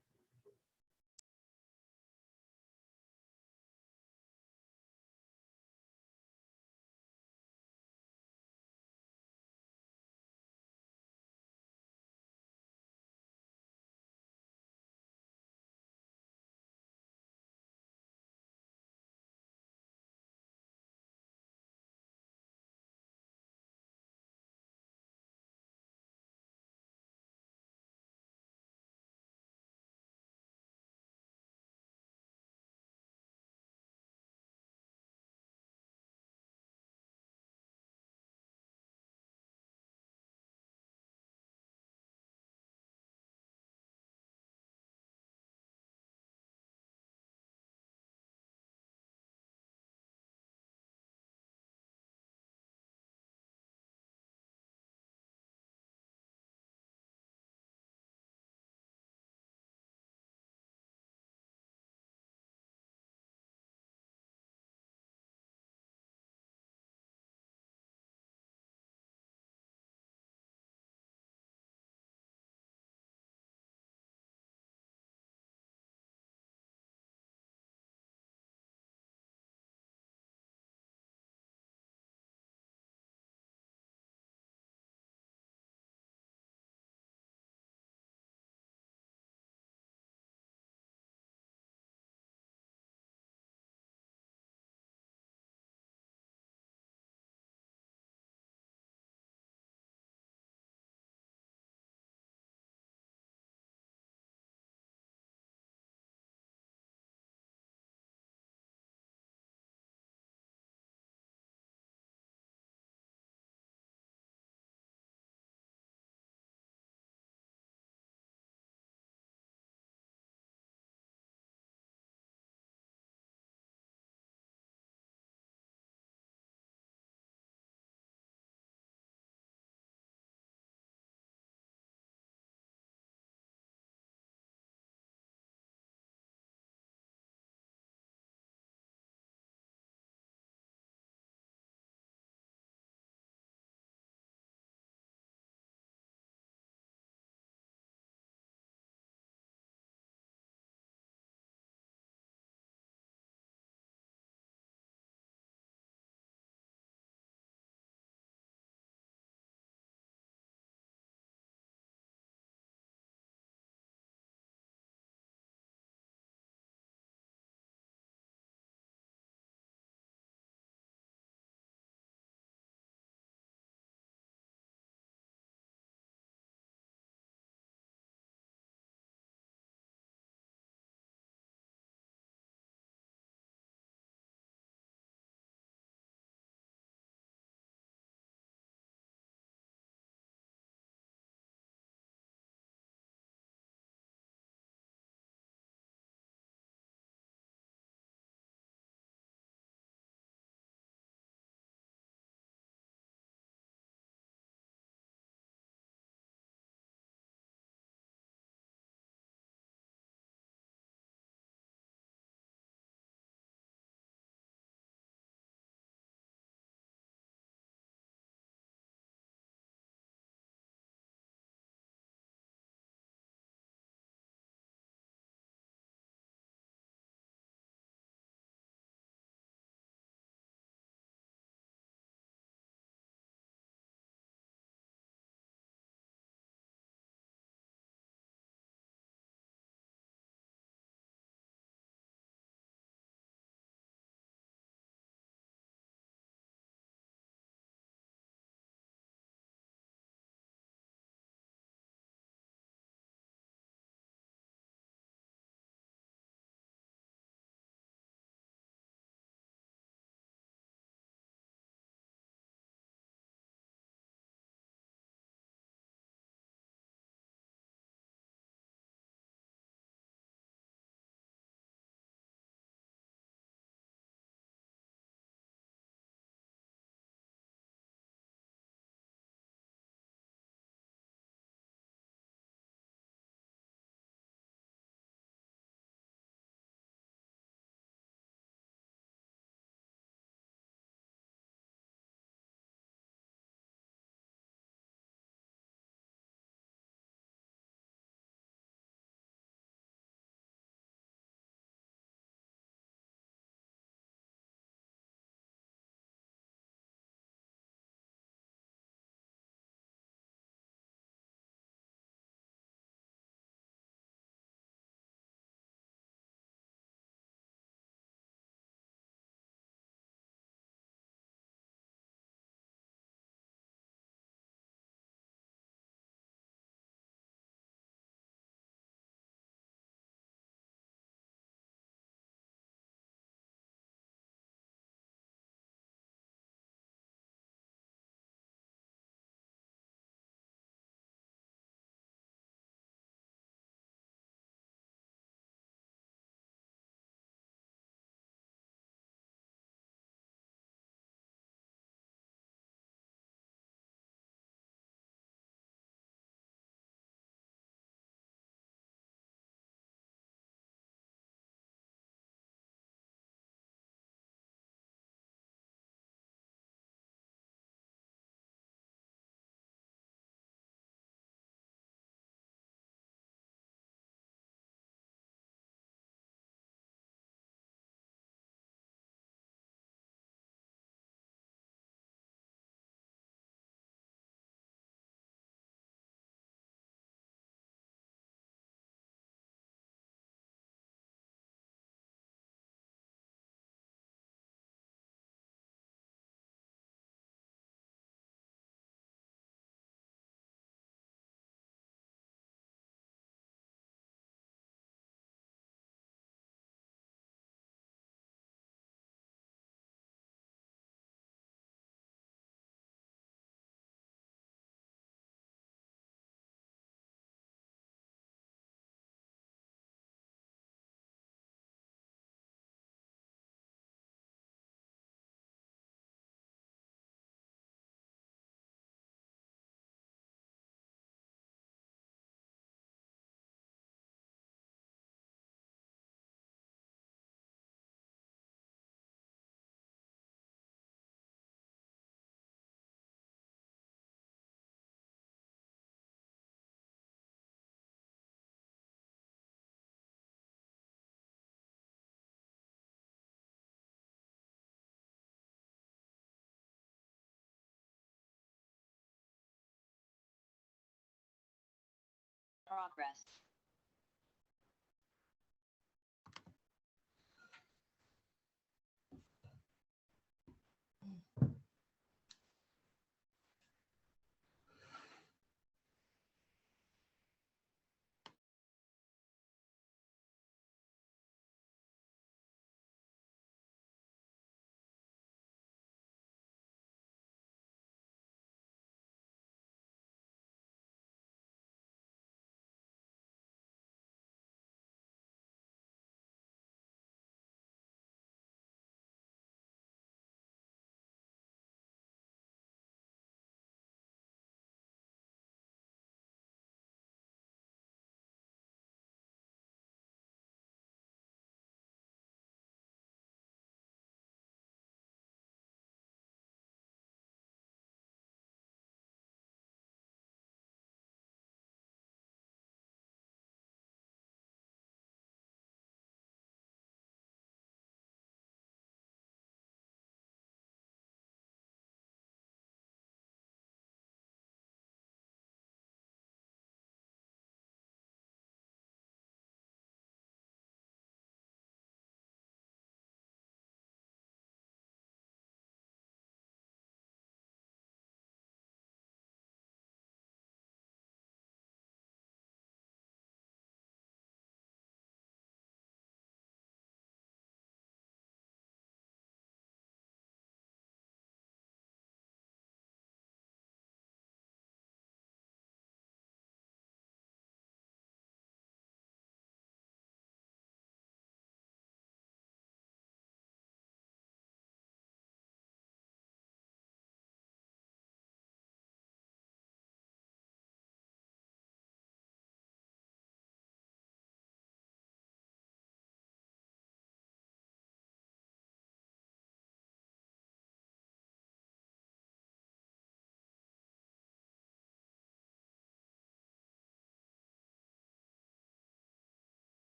progress.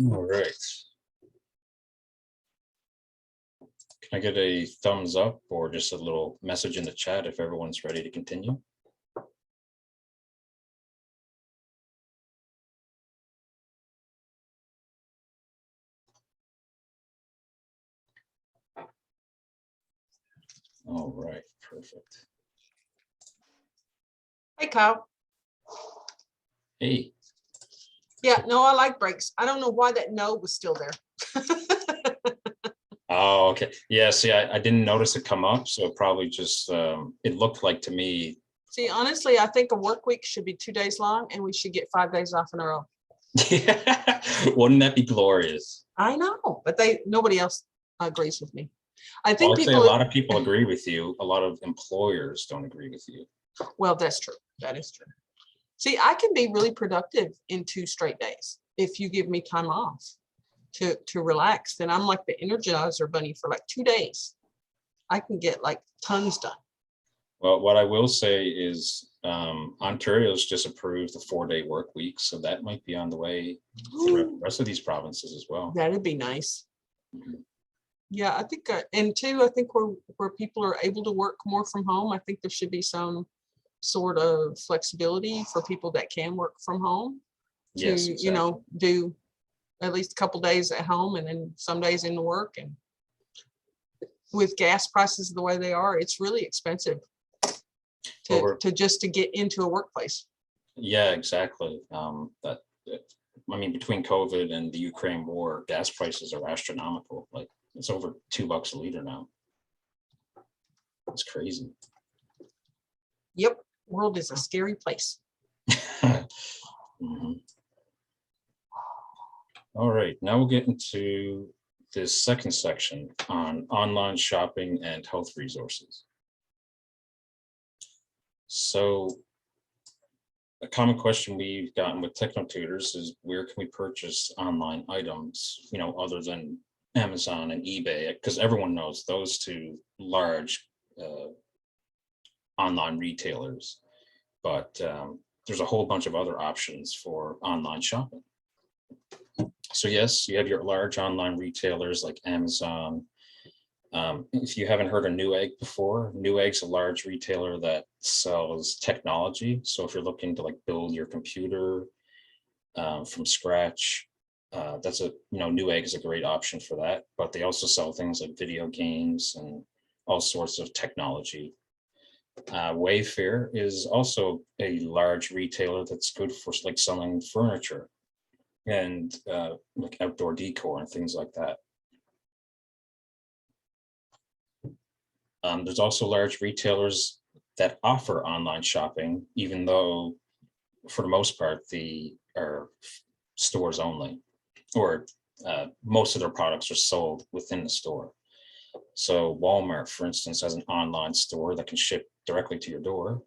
All right. Can I get a thumbs up or just a little message in the chat if everyone's ready to continue? All right, perfect. Hey, Kyle. Hey, Yeah, no, I like breaks. I don't know why that no was still there. oh, okay. Yeah, see, I didn't notice it come up, so probably just, it looked like to me. See, honestly, I think a work week should be 2 days long and we should get 5 days off in a row. Wouldn't that be glorious? I know, but nobody else agrees with me. I Well, think I'd say a people, lot of people agree with you. A lot of employers don't agree with you. well, that's true. That is true. See, I can be really productive in 2 straight days if you give me time off to relax. Then I'm like the Energizer bunny for like 2 days. I can get like tons done. Well, what I will say is Ontario's just approved the 4-day work week, so that might be on the way for the rest of these provinces as well. That'd be nice. Mhm. Yeah, I think, and two, I think where people are able to work more from home, I think there should be some sort of flexibility for people that can work from home to, Yes, you know, do at least a couple days at home and then some days in the work. And with gas prices the way they are, it's really expensive to just to get into a workplace. Yeah, exactly. I mean, between COVID and the Ukraine war, gas prices are astronomical. Like it's over $2 a liter now. It's crazy. Yep, world is a scary place. Mhm. All right, now we'll get into this second section on online shopping and health resources. So a common question we've gotten with techno tutors is where can we purchase online items, you know, other than Amazon and eBay, because everyone knows those two large online retailers, but there's a whole bunch of other options for online shopping. So yes, you have your large online retailers like Amazon. If you haven't heard of Newegg before, Newegg's a large retailer that sells technology. So if you're looking to like build your computer from scratch, that's Newegg is a great option for that. But they also sell things like video games and all sorts of technology. Wayfair is also a large retailer that's good for like selling furniture and like outdoor decor and things like that. There's also large retailers that offer online shopping, even though for the most part, they are stores only, or most of their products are sold within the store. So Walmart, for instance, has an online store that can ship directly to your door.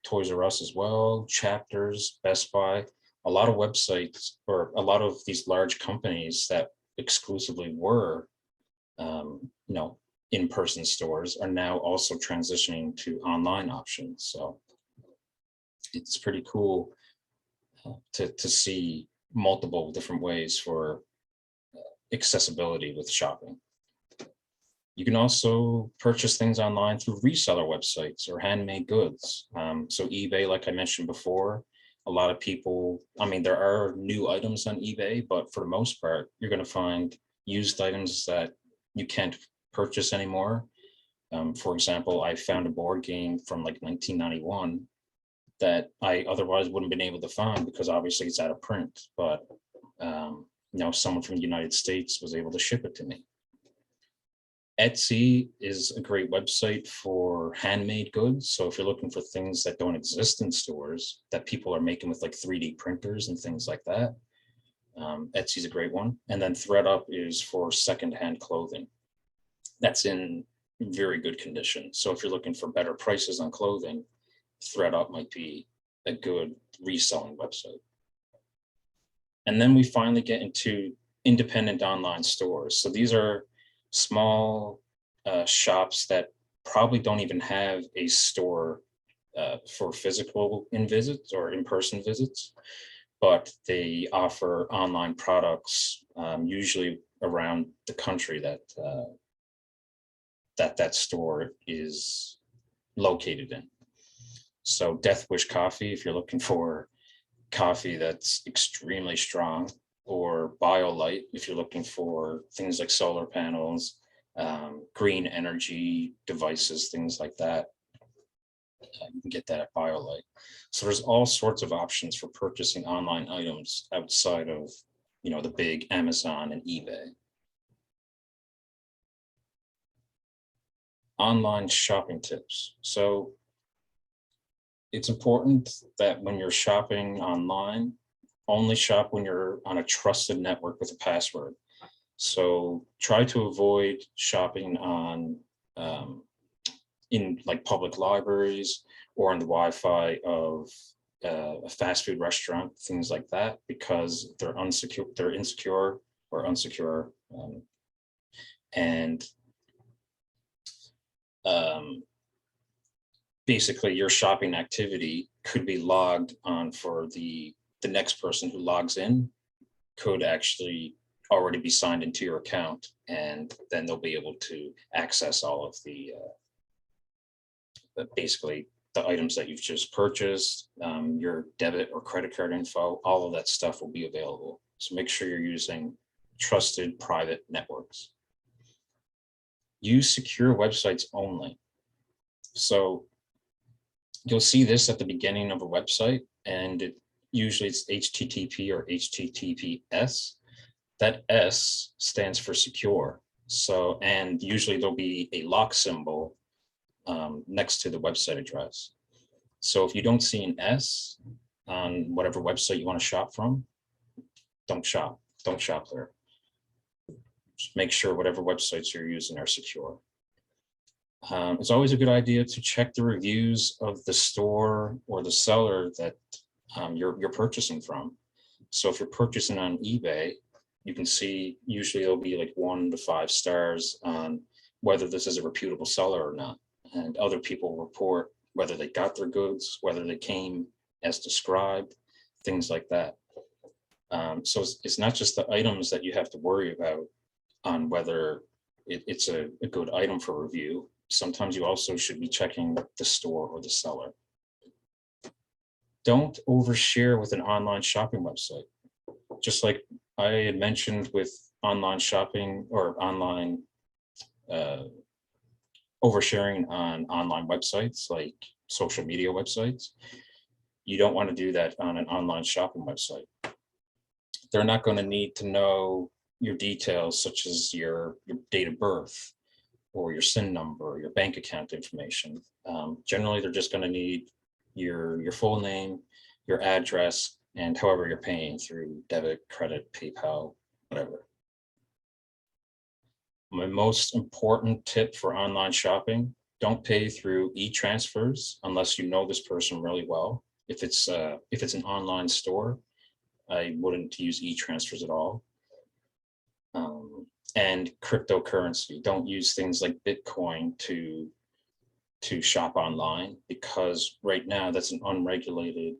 Toys R Us as well, Chapters, Best Buy, a lot of websites or a lot of these large companies that exclusively were, in-person stores are now also transitioning to online options. So it's pretty cool to see multiple different ways for accessibility with shopping. You can also purchase things online through reseller websites or handmade goods. So eBay, like I mentioned before, a lot of people, I mean, there are new items on eBay, but for the most part, you're going to find used items that you can't purchase anymore. For example, I found a board game from like 1991 that I otherwise wouldn't have been able to find because obviously it's out of print, but someone from the United States was able to ship it to me. Etsy is a great website for handmade goods. So if you're looking for things that don't exist in stores that people are making with like 3D printers and things like that, Etsy's a great one. And then ThreadUp is for secondhand clothing. That's in very good condition. So if you're looking for better prices on clothing, ThreadUp might be a good reselling website. And then we finally get into independent online stores. So these are small shops that probably don't even have a store for physical visits or in-person visits, but they offer online products usually around the country that that store is located in. So Death Wish Coffee, if you're looking for coffee that's extremely strong, or BioLite, if you're looking for things like solar panels, green energy devices, things like that, you can get that at BioLite. So there's all sorts of options for purchasing online items outside of, the big Amazon and eBay. Online shopping tips. So it's important that when you're shopping online, only shop when you're on a trusted network with a password. So try to avoid shopping on in like public libraries or on the Wi-Fi of a fast food restaurant, things like that, because they're insecure or unsecure, and basically your shopping activity could be logged on for the next person who logs in could actually already be signed into your account, and then they'll be able to access all of the basically the items that you've just purchased, your debit or credit card info, all of that stuff will be available. So make sure you're using trusted private networks. Use secure websites only. So you'll see this at the beginning of a website, and usually it's HTTP or HTTPS. That S stands for secure. So, and usually there'll be a lock symbol next to the website address. So if you don't see an S on whatever website you want to shop from, don't shop there. Just make sure whatever websites you're using are secure. It's always a good idea to check the reviews of the store or the seller that you're purchasing from. So if you're purchasing on eBay, you can see usually there'll be like 1 to 5 stars on whether this is a reputable seller or not. And other people report whether they got their goods, whether they came as described, things like that. So it's not just the items that you have to worry about on whether it's a good item for review. Sometimes you also should be checking the store or the seller. Don't overshare with an online shopping website. Just like I had mentioned with online shopping or online oversharing on online websites, like social media websites, you don't want to do that on an online shopping website. They're not going to need to know your details, such as your date of birth or your SIN number or your bank account information. Generally, they're just going to need your full name, your address, and however you're paying through debit, credit, PayPal, whatever. My most important tip for online shopping: don't pay through e-transfers unless you know this person really well. If it's an online store, I wouldn't use e-transfers at all. And cryptocurrency, don't use things like Bitcoin to shop online, because right now that's an unregulated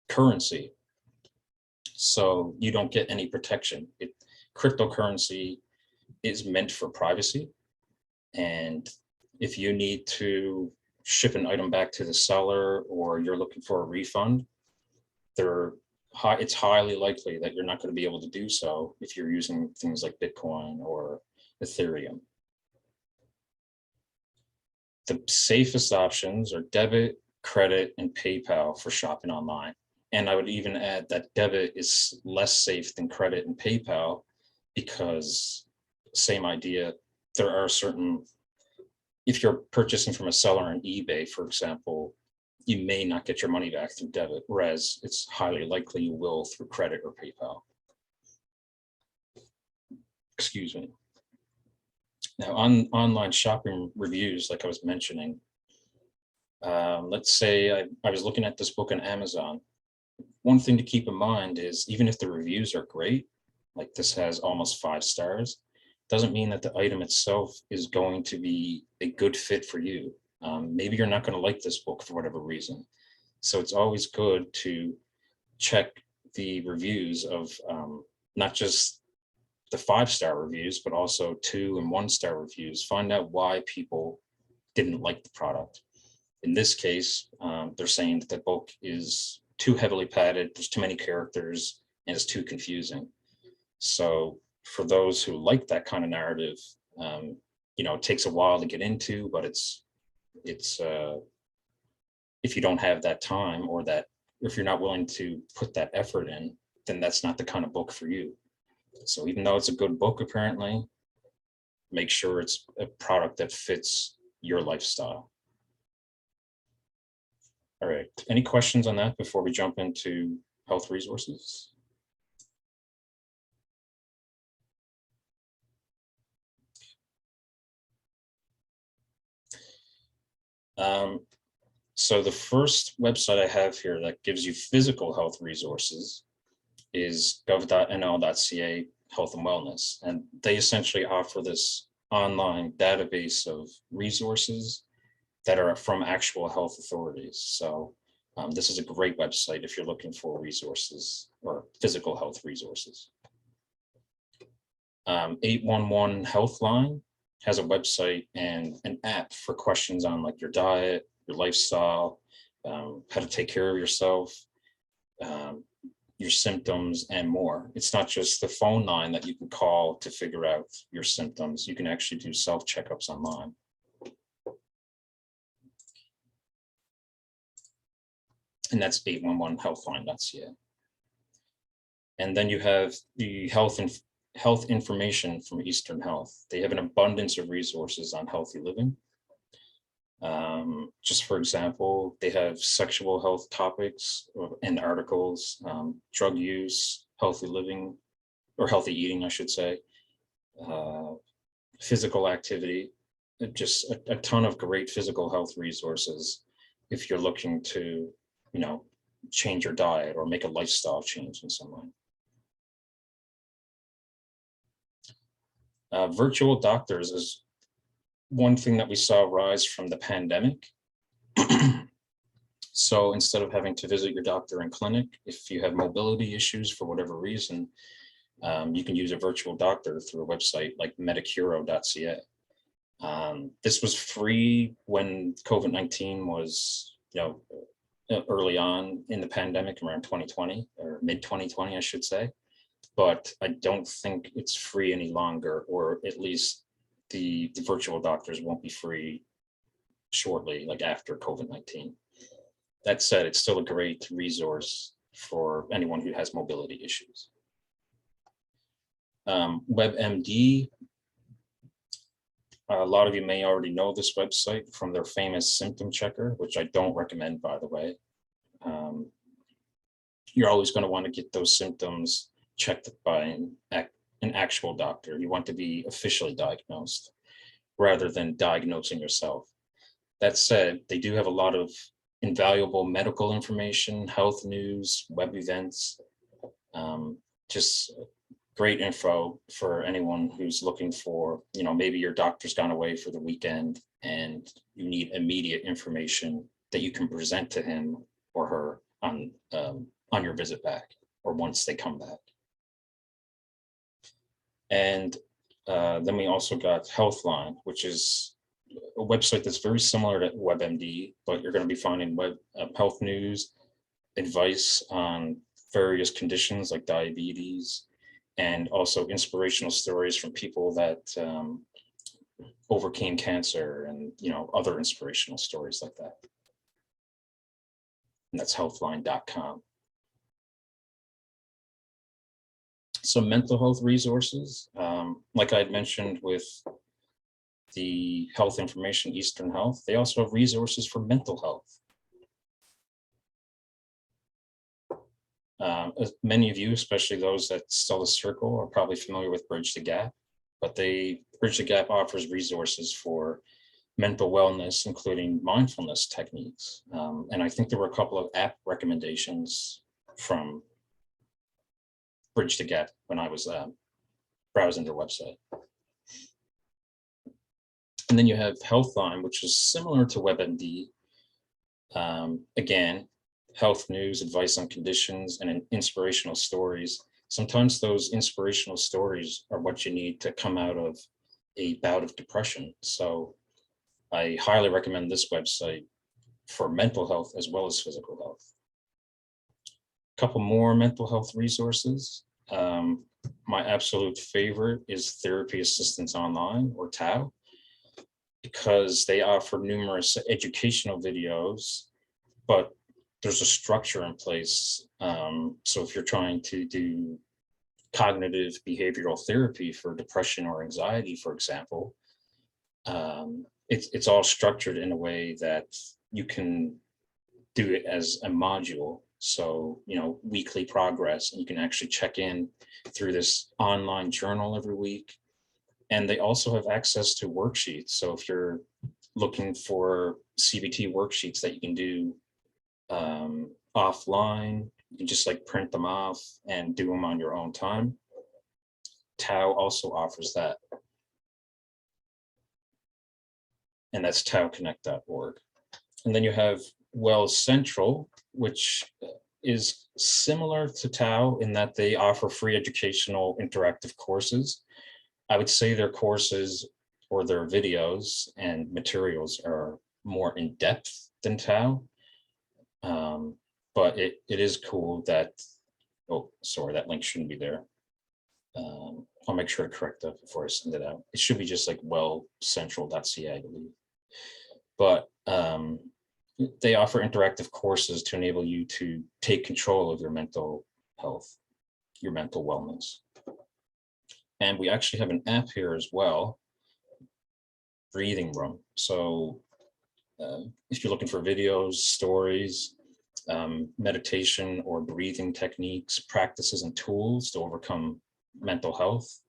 currency. So you don't get any protection. Cryptocurrency is meant for privacy. And if you need to ship an item back to the seller or you're looking for a refund, it's highly likely that you're not going to be able to do so if you're using things like Bitcoin or Ethereum. The safest options are debit, credit, and PayPal for shopping online. And I would even add that debit is less safe than credit and PayPal, because same idea, there are certain, if you're purchasing from a seller on eBay, for example, you may not get your money back through debit, whereas it's highly likely you will through credit or PayPal. Excuse me. Now, on online shopping reviews, like I was mentioning, let's say I was looking at this book on Amazon. One thing to keep in mind is, even if the reviews are great, like this has almost 5 stars, doesn't mean that the item itself is going to be a good fit for you. Maybe you're not going to like this book for whatever reason. So it's always good to check the reviews of not just the 5-star reviews, but also 2- and 1-star reviews. Find out why people didn't like the product. In this case, they're saying that the book is too heavily padded, there's too many characters, and it's too confusing. So for those who like that kind of narrative, it takes a while to get into, but it's if you don't have that time, or that if you're not willing to put that effort in, then that's not the kind of book for you. So even though it's a good book, apparently, make sure it's a product that fits your lifestyle. All right, any questions on that before we jump into health resources? So the first website I have here that gives you physical health resources is gov.nl.ca Health and Wellness. And they essentially offer this online database of resources that are from actual health authorities. So this is a great website if you're looking for resources or physical health resources. 811 Healthline has a website and an app for questions on like your diet, your lifestyle, how to take care of yourself, your symptoms, and more. It's not just the phone line that you can call to figure out your symptoms. You can actually do self checkups online. And that's 811healthline.ca. And then you have the health information from Eastern Health. They have an abundance of resources on healthy living. Just for example, they have sexual health topics and articles, drug use, healthy living, or healthy eating, I should say, physical activity, just a ton of great physical health resources if you're looking to, you know, change your diet or make a lifestyle change in some way. Virtual doctors is one thing that we saw rise from the pandemic. So instead of having to visit your doctor in clinic, if you have mobility issues for whatever reason, you can use a virtual doctor through a website like medicuro.ca. This was free when COVID-19 was, early on in the pandemic, around 2020 or mid 2020, I should say. But I don't think it's free any longer, or at least the virtual doctors won't be free shortly, like after COVID-19. That said, it's still a great resource for anyone who has mobility issues. Webmd, a lot of you may already know this website from their famous symptom checker, which I don't recommend, by the way. You're always going to want to get those symptoms checked by an actual doctor. You want to be officially diagnosed rather than diagnosing yourself. That said, they do have a lot of invaluable medical information, health news, web events, just great info for anyone who's looking for, maybe your doctor's gone away for the weekend and you need immediate information that you can present to him or her on your visit back or once they come back. And then we also got Healthline, which is a website that's very similar to WebMD, but you're going to be finding health news, advice on various conditions like diabetes, and also inspirational stories from people that overcame cancer and other inspirational stories like that. And that's healthline.com. Some mental health resources, like I had mentioned with the health information, Eastern Health, they also have resources for mental health. As many of you, especially those that still the circle, are probably familiar with Bridge the Gap, but Bridge the Gap offers resources for mental wellness, including mindfulness techniques. And I think there were a couple of app recommendations from Bridge the Gap when I was browsing their website. And then you have Healthline, which is similar to WebMD. Again, health news, advice on conditions, and inspirational stories. Sometimes those inspirational stories are what you need to come out of a bout of depression. So I highly recommend this website for mental health as well as physical health. A couple more mental health resources. My absolute favorite is Therapy Assistance Online, or TAO, because they offer numerous educational videos, but there's a structure in place. So if you're trying to do cognitive behavioral therapy for depression or anxiety, for example, it's all structured in a way that you can do it as a module. So, weekly progress, and you can actually check in through this online journal every week. And they also have access to worksheets. So if you're looking for, CBT worksheets that you can do offline. You can just like print them off and do them on your own time. Tau also offers that. And that's taoconnect.org. And then you have Well Central, which is similar to Tau in that they offer free educational interactive courses. I would say their courses or their videos and materials are more in depth than Tau. But it is cool that, oh, sorry, that link shouldn't be there. I'll make sure to correct that before I send it out. It should be just like wellcentral.ca, I believe. But they offer interactive courses to enable you to take control of your mental health, your mental wellness. And we actually have an app here as well, Breathing Room. So if you're looking for videos, stories, meditation or breathing techniques, practices and tools to overcome mental health,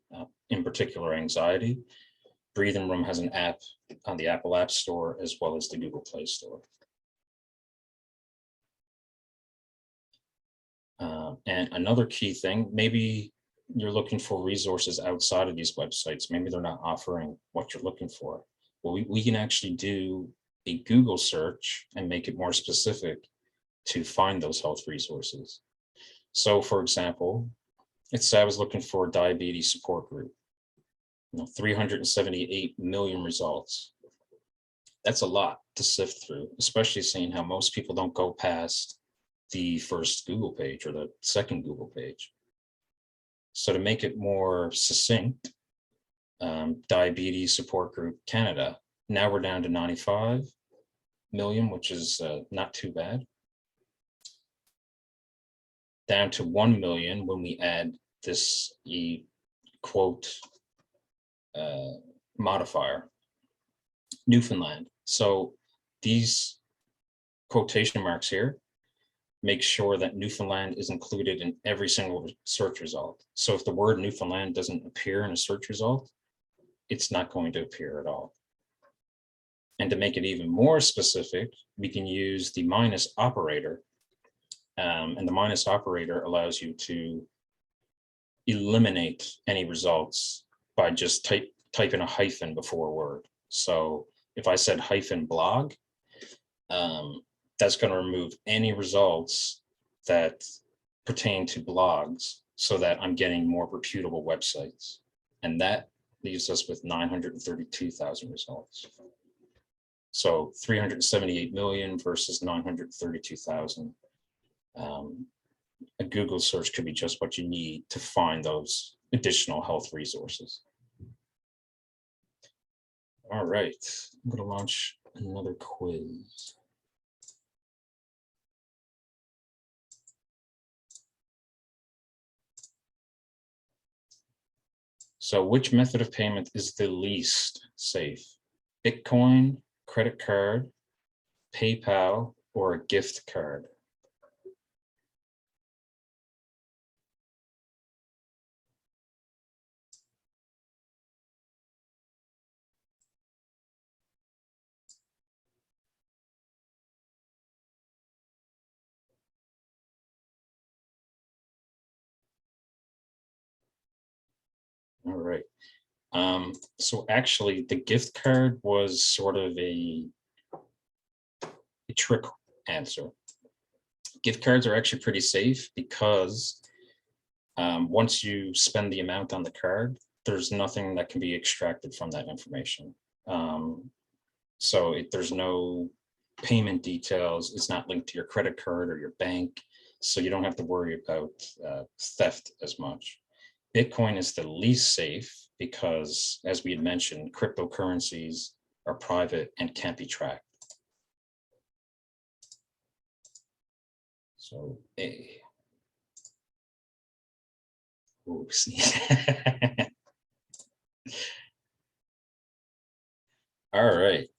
in particular anxiety, Breathing Room has an app on the Apple App Store as well as the Google Play Store. And another key thing, maybe you're looking for resources outside of these websites. Maybe they're not offering what you're looking for. Well, we can actually do a Google search and make it more specific to find those health resources. So for example, let's say I was looking for a diabetes support group, 378 million results. That's a lot to sift through, especially seeing how most people don't go past the first Google page or the second Google page. So to make it more succinct, Diabetes Support Group Canada, now we're down to 95 million, which is not too bad. Down to 1 million when we add this quote modifier, Newfoundland. So these quotation marks here make sure that Newfoundland is included in every single search result. So if the word Newfoundland doesn't appear in a search result, it's not going to appear at all. And to make it even more specific, we can use the minus operator. And the minus operator allows you to eliminate any results by just typing a hyphen before a word. So if I said hyphen blog, that's going to remove any results that pertain to blogs so that I'm getting more reputable websites. And that leaves us with 932,000 results. So 378 million versus 932,000. A Google search could be just what you need to find those additional health resources. All right, I'm going to launch another quiz. So which method of payment is the least safe? Bitcoin, credit card, PayPal, or a gift card? All right. So actually, the gift card was sort of a trick answer. Gift cards are actually pretty safe because once you spend the amount on the card, there's nothing that can be extracted from that information. So there's no payment details. It's not linked to your credit card or your bank. So you don't have to worry about theft as much. Bitcoin is the least safe because, as we had mentioned, cryptocurrencies are private and can't be tracked. So A. Oops. All right.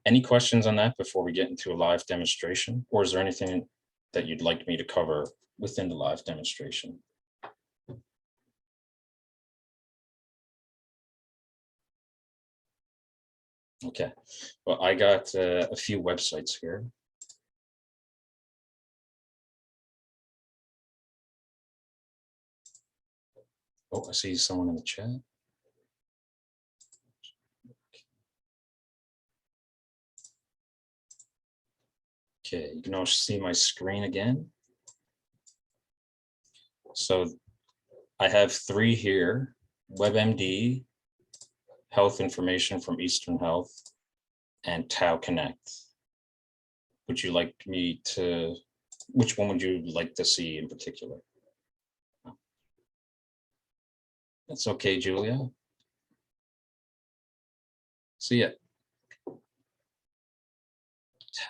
Any questions on that before we get into a live demonstration? Or is there anything that you'd like me to cover within the live demonstration? Okay, well, I got a few websites here. Oh, I see someone in the chat. Okay, you can also see my screen again. So I have 3 here: WebMD, Health Information from Eastern Health, and Tau Connect. Would you like me to, which one would you like to see in particular? That's okay, Julia. See ya.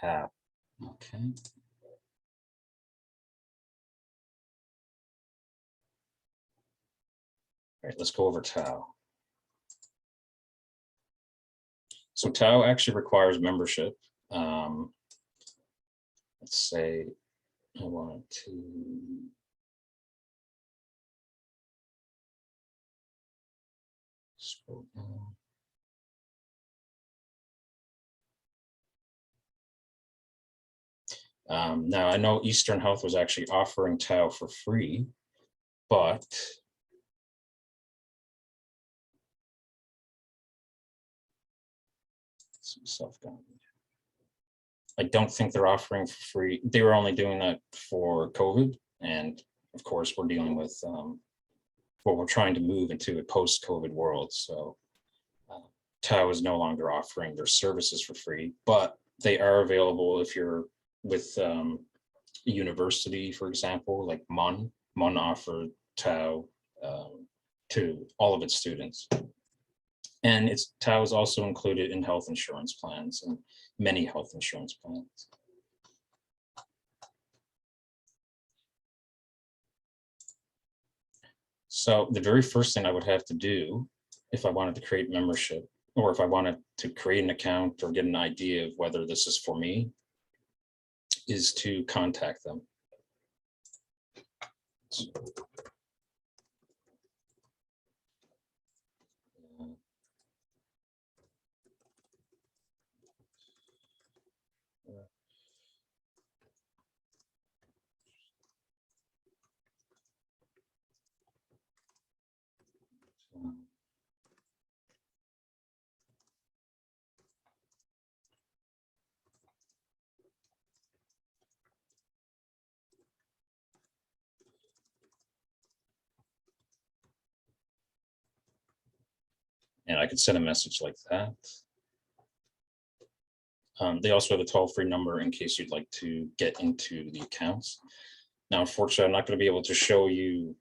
Tau. Okay. All right, let's go over Tau. So Tau actually requires membership. Let's say I want to scroll down. Now I know Eastern Health was actually offering Tau for free, but I don't think they're offering for free. They were only doing that for COVID, and of course we're dealing with well, we're trying to move into a post-COVID world. So Tau is no longer offering their services for free, but they are available if you're with a university, for example, like MUN. MUN offered Tau to all of its students. And Tau is also included in health insurance plans and many health insurance plans. So the very first thing I would have to do if I wanted to create membership, or if I wanted to create an account or get an idea of whether this is for me, is to contact them. So, and I could send a message like that. They also have a toll-free number in case you'd like to get into the accounts. Now, unfortunately, I'm not going to be able to show you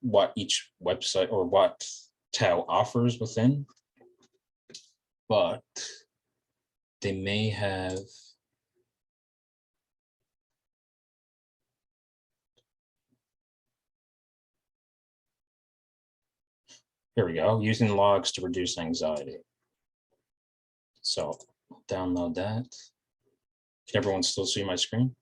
what each website or what Tau offers within, but they may have here we go, using logs to reduce anxiety. So download that. Can everyone still see my screen?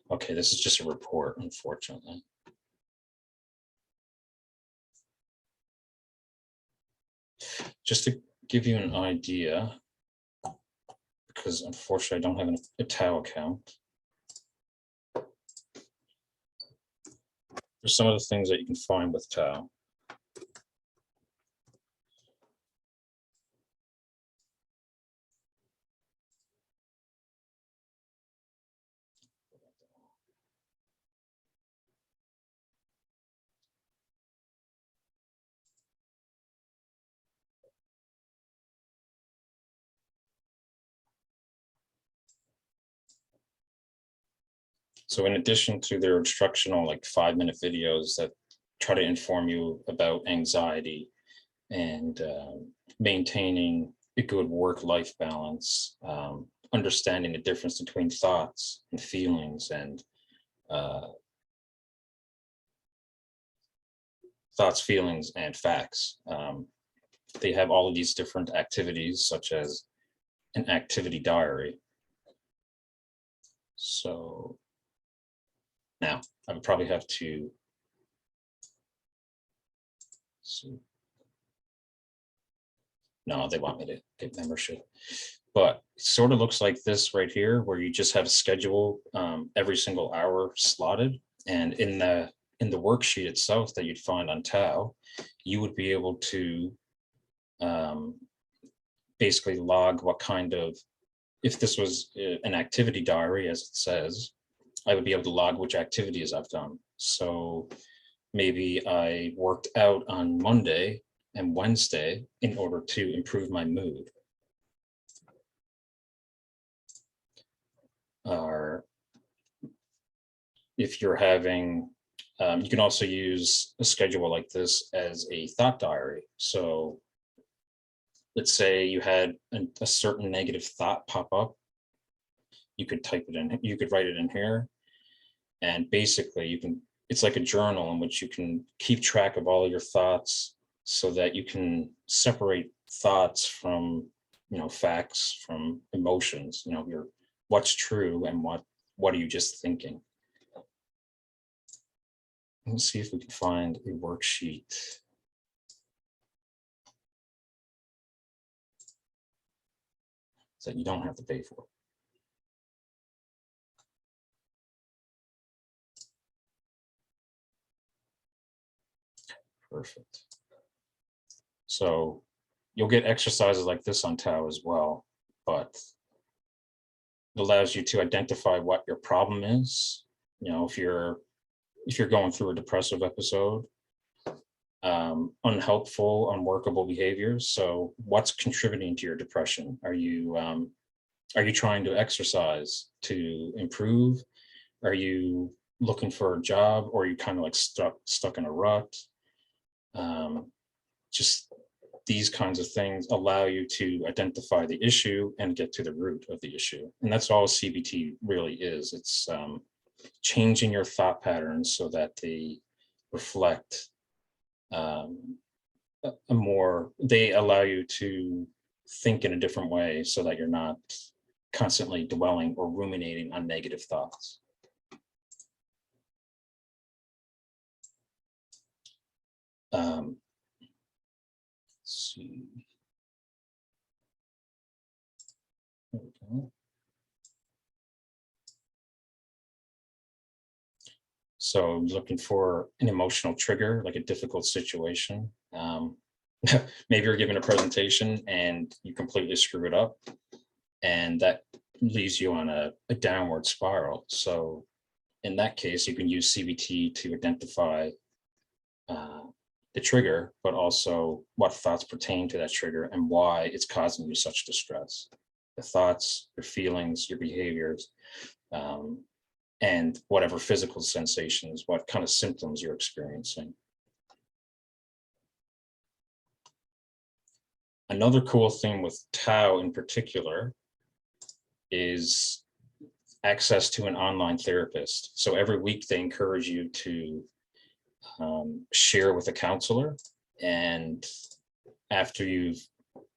Okay, this is just a report, unfortunately. Just to give you an idea, because unfortunately I don't have a Tau account. There's some of the things that you can find with Tau. So in addition to their instructional, like 5-minute videos that try to inform you about anxiety and maintaining a good work-life balance, understanding the difference between thoughts and feelings, and thoughts, feelings, and facts. They have all of these different activities, such as an activity diary. So now I would probably have to see. No, they want me to get membership, but it sort of looks like this right here, where you just have a schedule every single hour slotted, and in the worksheet itself that you'd find on Tau, you would be able to basically log what kind of, if this was an activity diary, as it says, I would be able to log which activities I've done. So maybe I worked out on Monday and Wednesday in order to improve my mood. Or if you're having, you can also use a schedule like this as a thought diary. So let's say you had a certain negative thought pop up. You could type it in, you could write it in here. And basically you can, it's like a journal in which you can keep track of all of your thoughts so that you can separate thoughts from, facts from emotions, your what's true and what are you just thinking. Let's see if we can find a worksheet. That you don't have to pay for. Perfect. So you'll get exercises like this on Tau as well, but it allows you to identify what your problem is. If you're going through a depressive episode, unhelpful, unworkable behaviors. So what's contributing to your depression? Are you trying to exercise to improve? Are you looking for a job, or are you kind of like stuck in a rut? Just these kinds of things allow you to identify the issue and get to the root of the issue. And that's all CBT really is. It's changing your thought patterns so that they reflect they allow you to think in a different way so that you're not constantly dwelling or ruminating on negative thoughts. Let's see. There we go. So looking for an emotional trigger, like a difficult situation. Maybe you're giving a presentation and you completely screw it up, and that leaves you on a downward spiral. So in that case, you can use CBT to identify the trigger, but also what thoughts pertain to that trigger and why it's causing you such distress. The thoughts, your feelings, your behaviors, and whatever physical sensations, what kind of symptoms you're experiencing. Another cool thing with Tau in particular is access to an online therapist. So every week they encourage you to share with a counselor, and after you've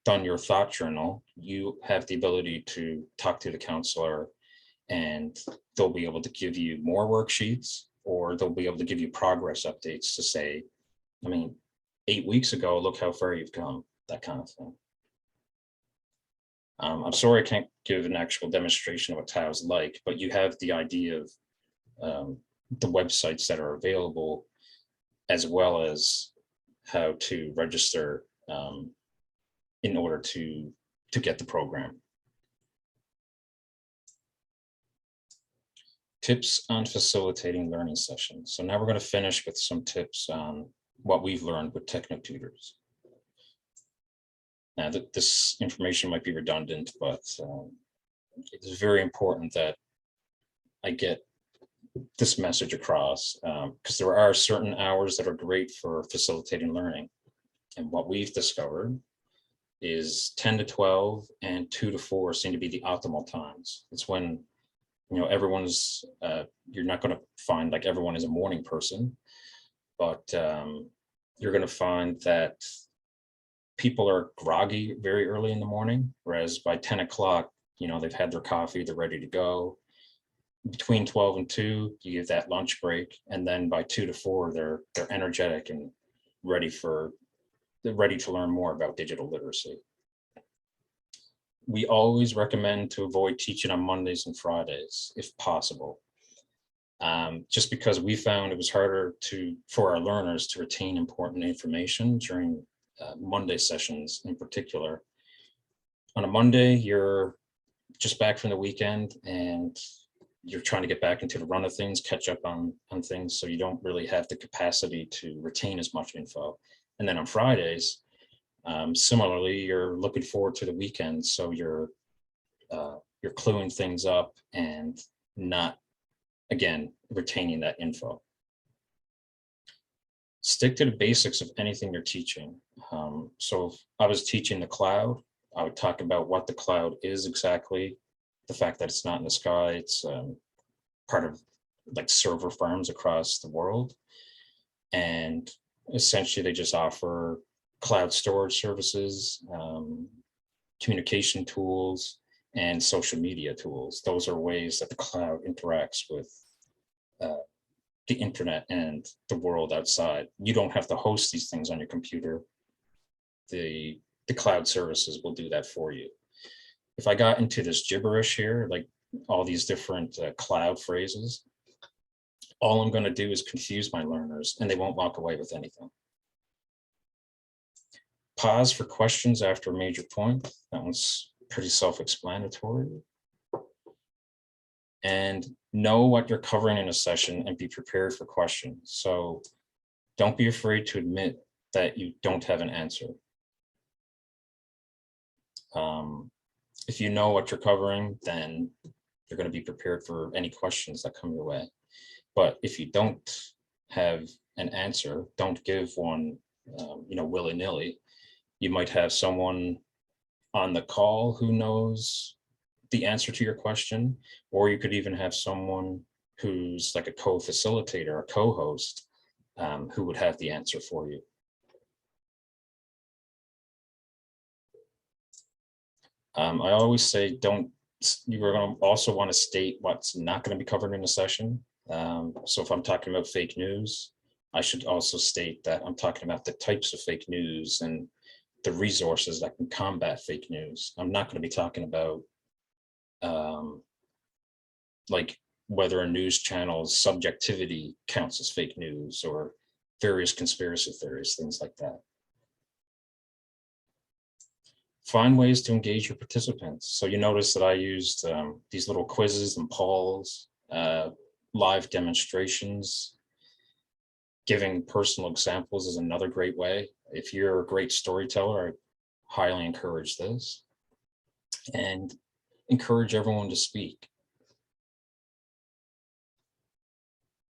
done your thought journal, you have the ability to talk to the counselor, and they'll be able to give you more worksheets, or they'll be able to give you progress updates to say, 8 weeks ago, look how far you've come, that kind of thing. I'm sorry I can't give an actual demonstration of what Tau is like, but you have the idea of the websites that are available, as well as how to register in order to get the program. Tips on facilitating learning sessions. So now we're going to finish with some tips on what we've learned with TechnoTutors. Now, this information might be redundant, but it's very important that I get this message across, because there are certain hours that are great for facilitating learning. And what we've discovered is 10 to 12 and 2 to 4 seem to be the optimal times. It's when, everyone's, you're not going to find like everyone is a morning person, but you're going to find that people are groggy very early in the morning, whereas by 10 o'clock, they've had their coffee, they're ready to go. Between 12 and 2, you give that lunch break, and then by 2 to 4, they're energetic and ready to learn more about digital literacy. We always recommend to avoid teaching on Mondays and Fridays if possible, just because we found it was harder for our learners to retain important information during Monday sessions in particular. On a Monday, you're just back from the weekend and you're trying to get back into the run of things, catch up on things, so you don't really have the capacity to retain as much info. And then on Fridays, similarly, you're looking forward to the weekend, so you're cluing things up and not, again, retaining that info. Stick to the basics of anything you're teaching. So if I was teaching the cloud, I would talk about what the cloud is exactly, the fact that it's not in the sky, it's part of like server farms across the world. And essentially they just offer cloud storage services, communication tools, and social media tools. Those are ways that the cloud interacts with the internet and the world outside. You don't have to host these things on your computer. The cloud services will do that for you. If I got into this gibberish here, like all these different cloud phrases, all I'm going to do is confuse my learners and they won't walk away with anything. Pause for questions after a major point. That one's pretty self-explanatory. And know what you're covering in a session and be prepared for questions. So don't be afraid to admit that you don't have an answer. If you know what you're covering, then you're going to be prepared for any questions that come your way. But if you don't have an answer, don't give one, willy-nilly. You might have someone on the call who knows the answer to your question, or you could even have someone who's like a co-facilitator, a co-host, who would have the answer for you. I always say you're going to also want to state what's not going to be covered in a session. So if I'm talking about fake news, I should also state that I'm talking about the types of fake news and the resources that can combat fake news. I'm not going to be talking about like whether a news channel's subjectivity counts as fake news or various conspiracy theories, things like that. Find ways to engage your participants. So you notice that I used these little quizzes and polls, live demonstrations. Giving personal examples is another great way. If you're a great storyteller, I highly encourage this. And encourage everyone to speak.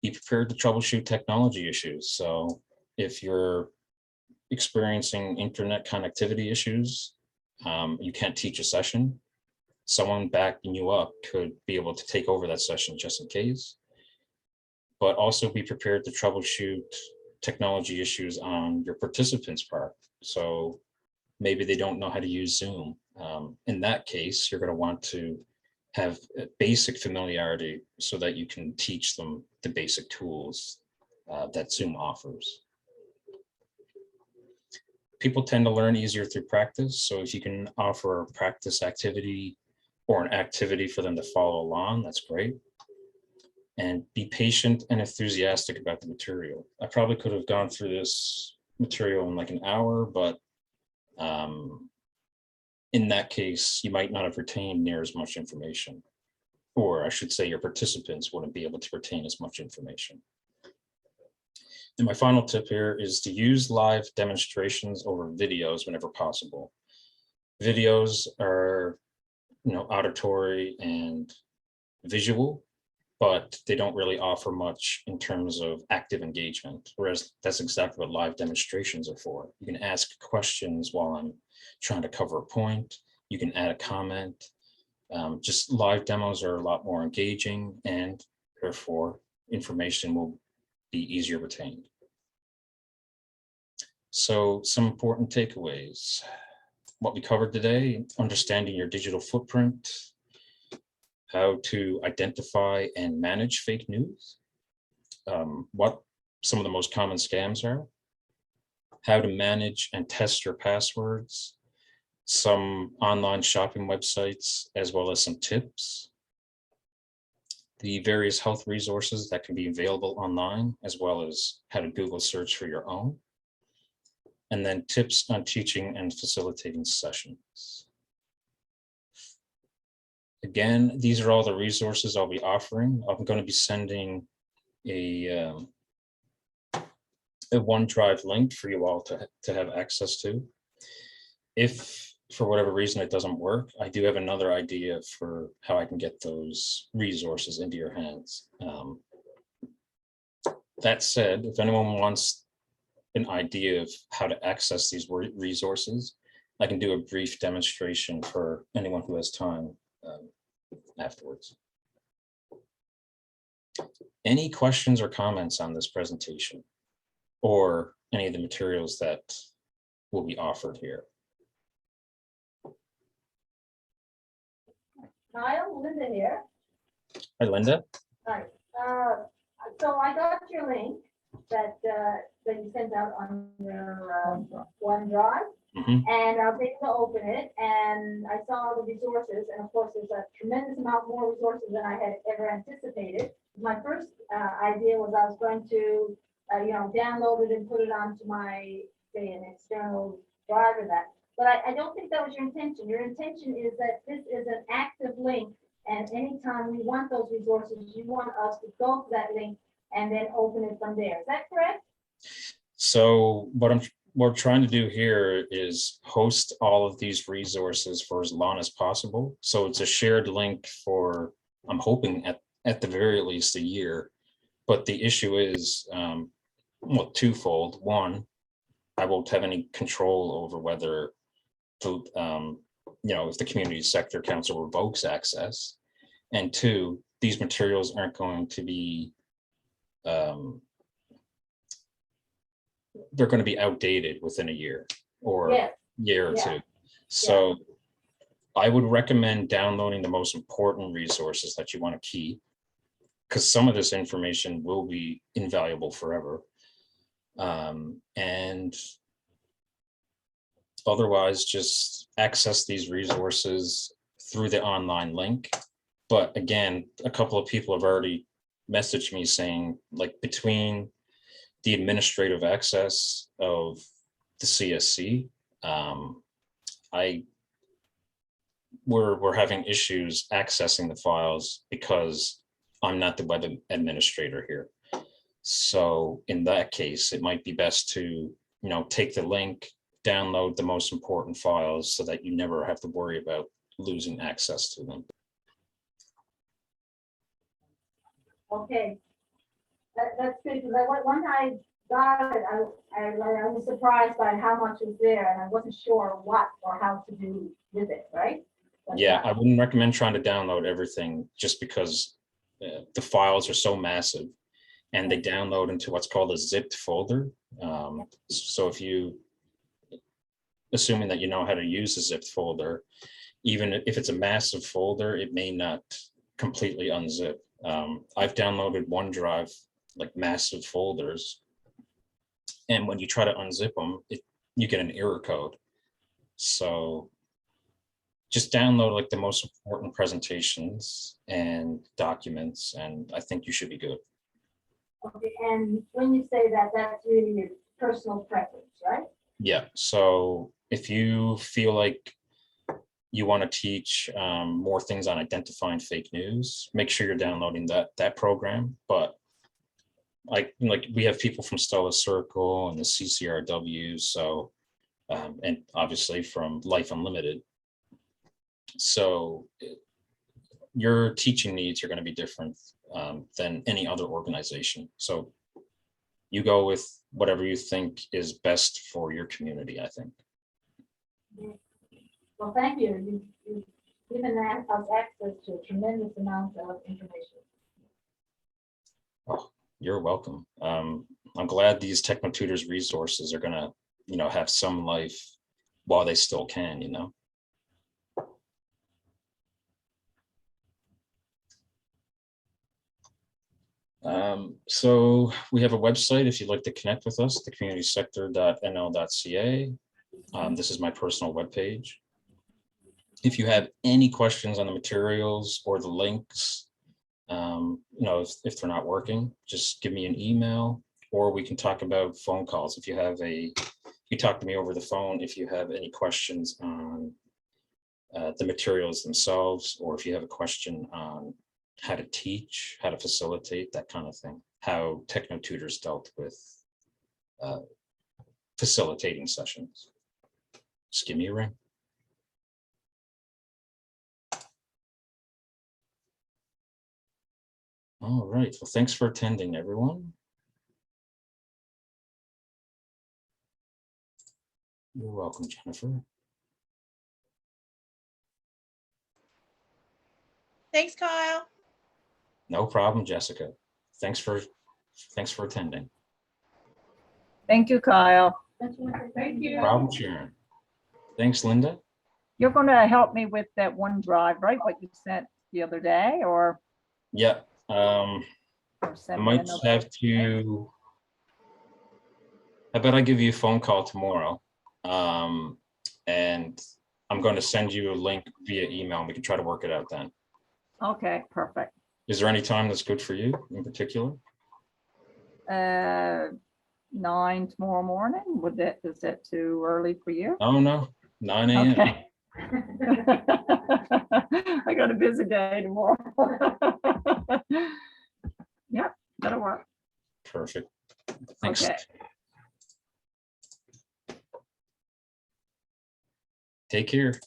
Be prepared to troubleshoot technology issues. So if you're experiencing internet connectivity issues, you can't teach a session, someone backing you up could be able to take over that session just in case. But also be prepared to troubleshoot technology issues on your participants' part. So maybe they don't know how to use Zoom. In that case, you're going to want to have a basic familiarity so that you can teach them the basic tools that Zoom offers. People tend to learn easier through practice. So if you can offer a practice activity or an activity for them to follow along, that's great. And be patient and enthusiastic about the material. I probably could have gone through this material in like an hour, but in that case, you might not have retained near as much information. Or I should say your participants wouldn't be able to retain as much information. And my final tip here is to use live demonstrations over videos whenever possible. Videos are, auditory and visual, but they don't really offer much in terms of active engagement, whereas that's exactly what live demonstrations are for. You can ask questions while I'm trying to cover a point. You can add a comment. Just live demos are a lot more engaging, and therefore information will be easier retained. So some important takeaways. What we covered today, understanding your digital footprint, how to identify and manage fake news, what some of the most common scams are, how to manage and test your passwords, some online shopping websites, as well as some tips, the various health resources that can be available online, as well as how to Google search for your own, and then tips on teaching and facilitating sessions. Again, these are all the resources I'll be offering. I'm going to be sending a OneDrive link for you all to have access to. If for whatever reason it doesn't work, I do have another idea for how I can get those resources into your hands. That said, if anyone wants an idea of how to access these resources, I can do a brief demonstration for anyone who has time afterwards. Any questions or comments on this presentation or any of the materials that will be offered here? Kyle, Linda here. Hi, Linda. Hi. So I got your link that you sent out on your OneDrive, and I was able to open it, and I saw the resources, and of course, there's a tremendous amount more resources than I had ever anticipated. My first idea was I was going to, download it and put it onto my, say, an external drive or that. But I don't think that was your intention. Your intention is that this is an active link, and anytime we want those resources, you want us to go to that link and then open it from there. Is that correct? So what we're trying to do here is host all of these resources for as long as possible. So it's a shared link for, I'm hoping at the very least, a year. But the issue is, well, twofold. One, I won't have any control over whether if the community sector council revokes access, and two, these materials aren't going to be, they're going to be outdated within a year or year or two. So I would recommend downloading the most important resources that you want to keep, because some of this information will be invaluable forever. And otherwise, just access these resources through the online link. But again, a couple of people have already messaged me saying, like, between the administrative access of the CSC, we're having issues accessing the files because I'm not the web administrator here. So in that case, it might be best to, take the link, download the most important files so that you never have to worry about losing access to them. Okay, that's good, because when I got it, I was surprised by how much was there, and I wasn't sure what or how to do with it, right? But yeah, I wouldn't recommend trying to download everything just because the files are so massive, and they download into what's called a zipped folder. So if you, assuming that you know how to use a zipped folder, even if it's a massive folder, it may not completely unzip. I've downloaded OneDrive, like massive folders, and when you try to unzip them, you get an error code. So just download like the most important presentations and documents, and I think you should be good. Okay, and when you say that, that's really your personal preference, right? Yeah, so if you feel like you want to teach more things on identifying fake news, make sure you're downloading that program. But like we have people from Stella Circle and the CCRW, so and obviously from Life Unlimited. So your teaching needs are going to be different than any other organization. So you go with whatever you think is best for your community, I think. Well, thank you. You've given us access to a tremendous amount of information. Oh, you're welcome. I'm glad these TechnoTutors resources are going to you know, have some life while they still can, you know. So we have a website if you'd like to connect with us, thecommunitysector.nl.ca. This is my personal webpage. If you have any questions on the materials or the links, you know, if they're not working, just give me an email, or we can talk about phone calls. If you have you talk to me over the phone if you have any questions on the materials themselves, or if you have a question on how to teach, how to facilitate, that kind of thing, how Techno Tutors dealt with facilitating sessions. Just give me a ring. All right, well, thanks for attending, everyone. You're welcome, Jennifer. Thanks, Kyle. No problem, Jessica. Thanks for attending. Thank you, Kyle. Thank you. No problem, Sharon. Thanks, Linda. You're going to help me with that OneDrive, right? What you sent the other day, or? Yeah. or I send me might another- have to. I bet I give you a phone call tomorrow. And I'm going to send you a link via email, and we can try to work it out then. Okay, perfect. Is there any time that's good for you in particular? 9 tomorrow morning. Is that too early for you? Oh, no, 9 a.m. Okay. I got a busy day tomorrow. Yep, that'll work. Perfect. Thanks. Okay. Take care.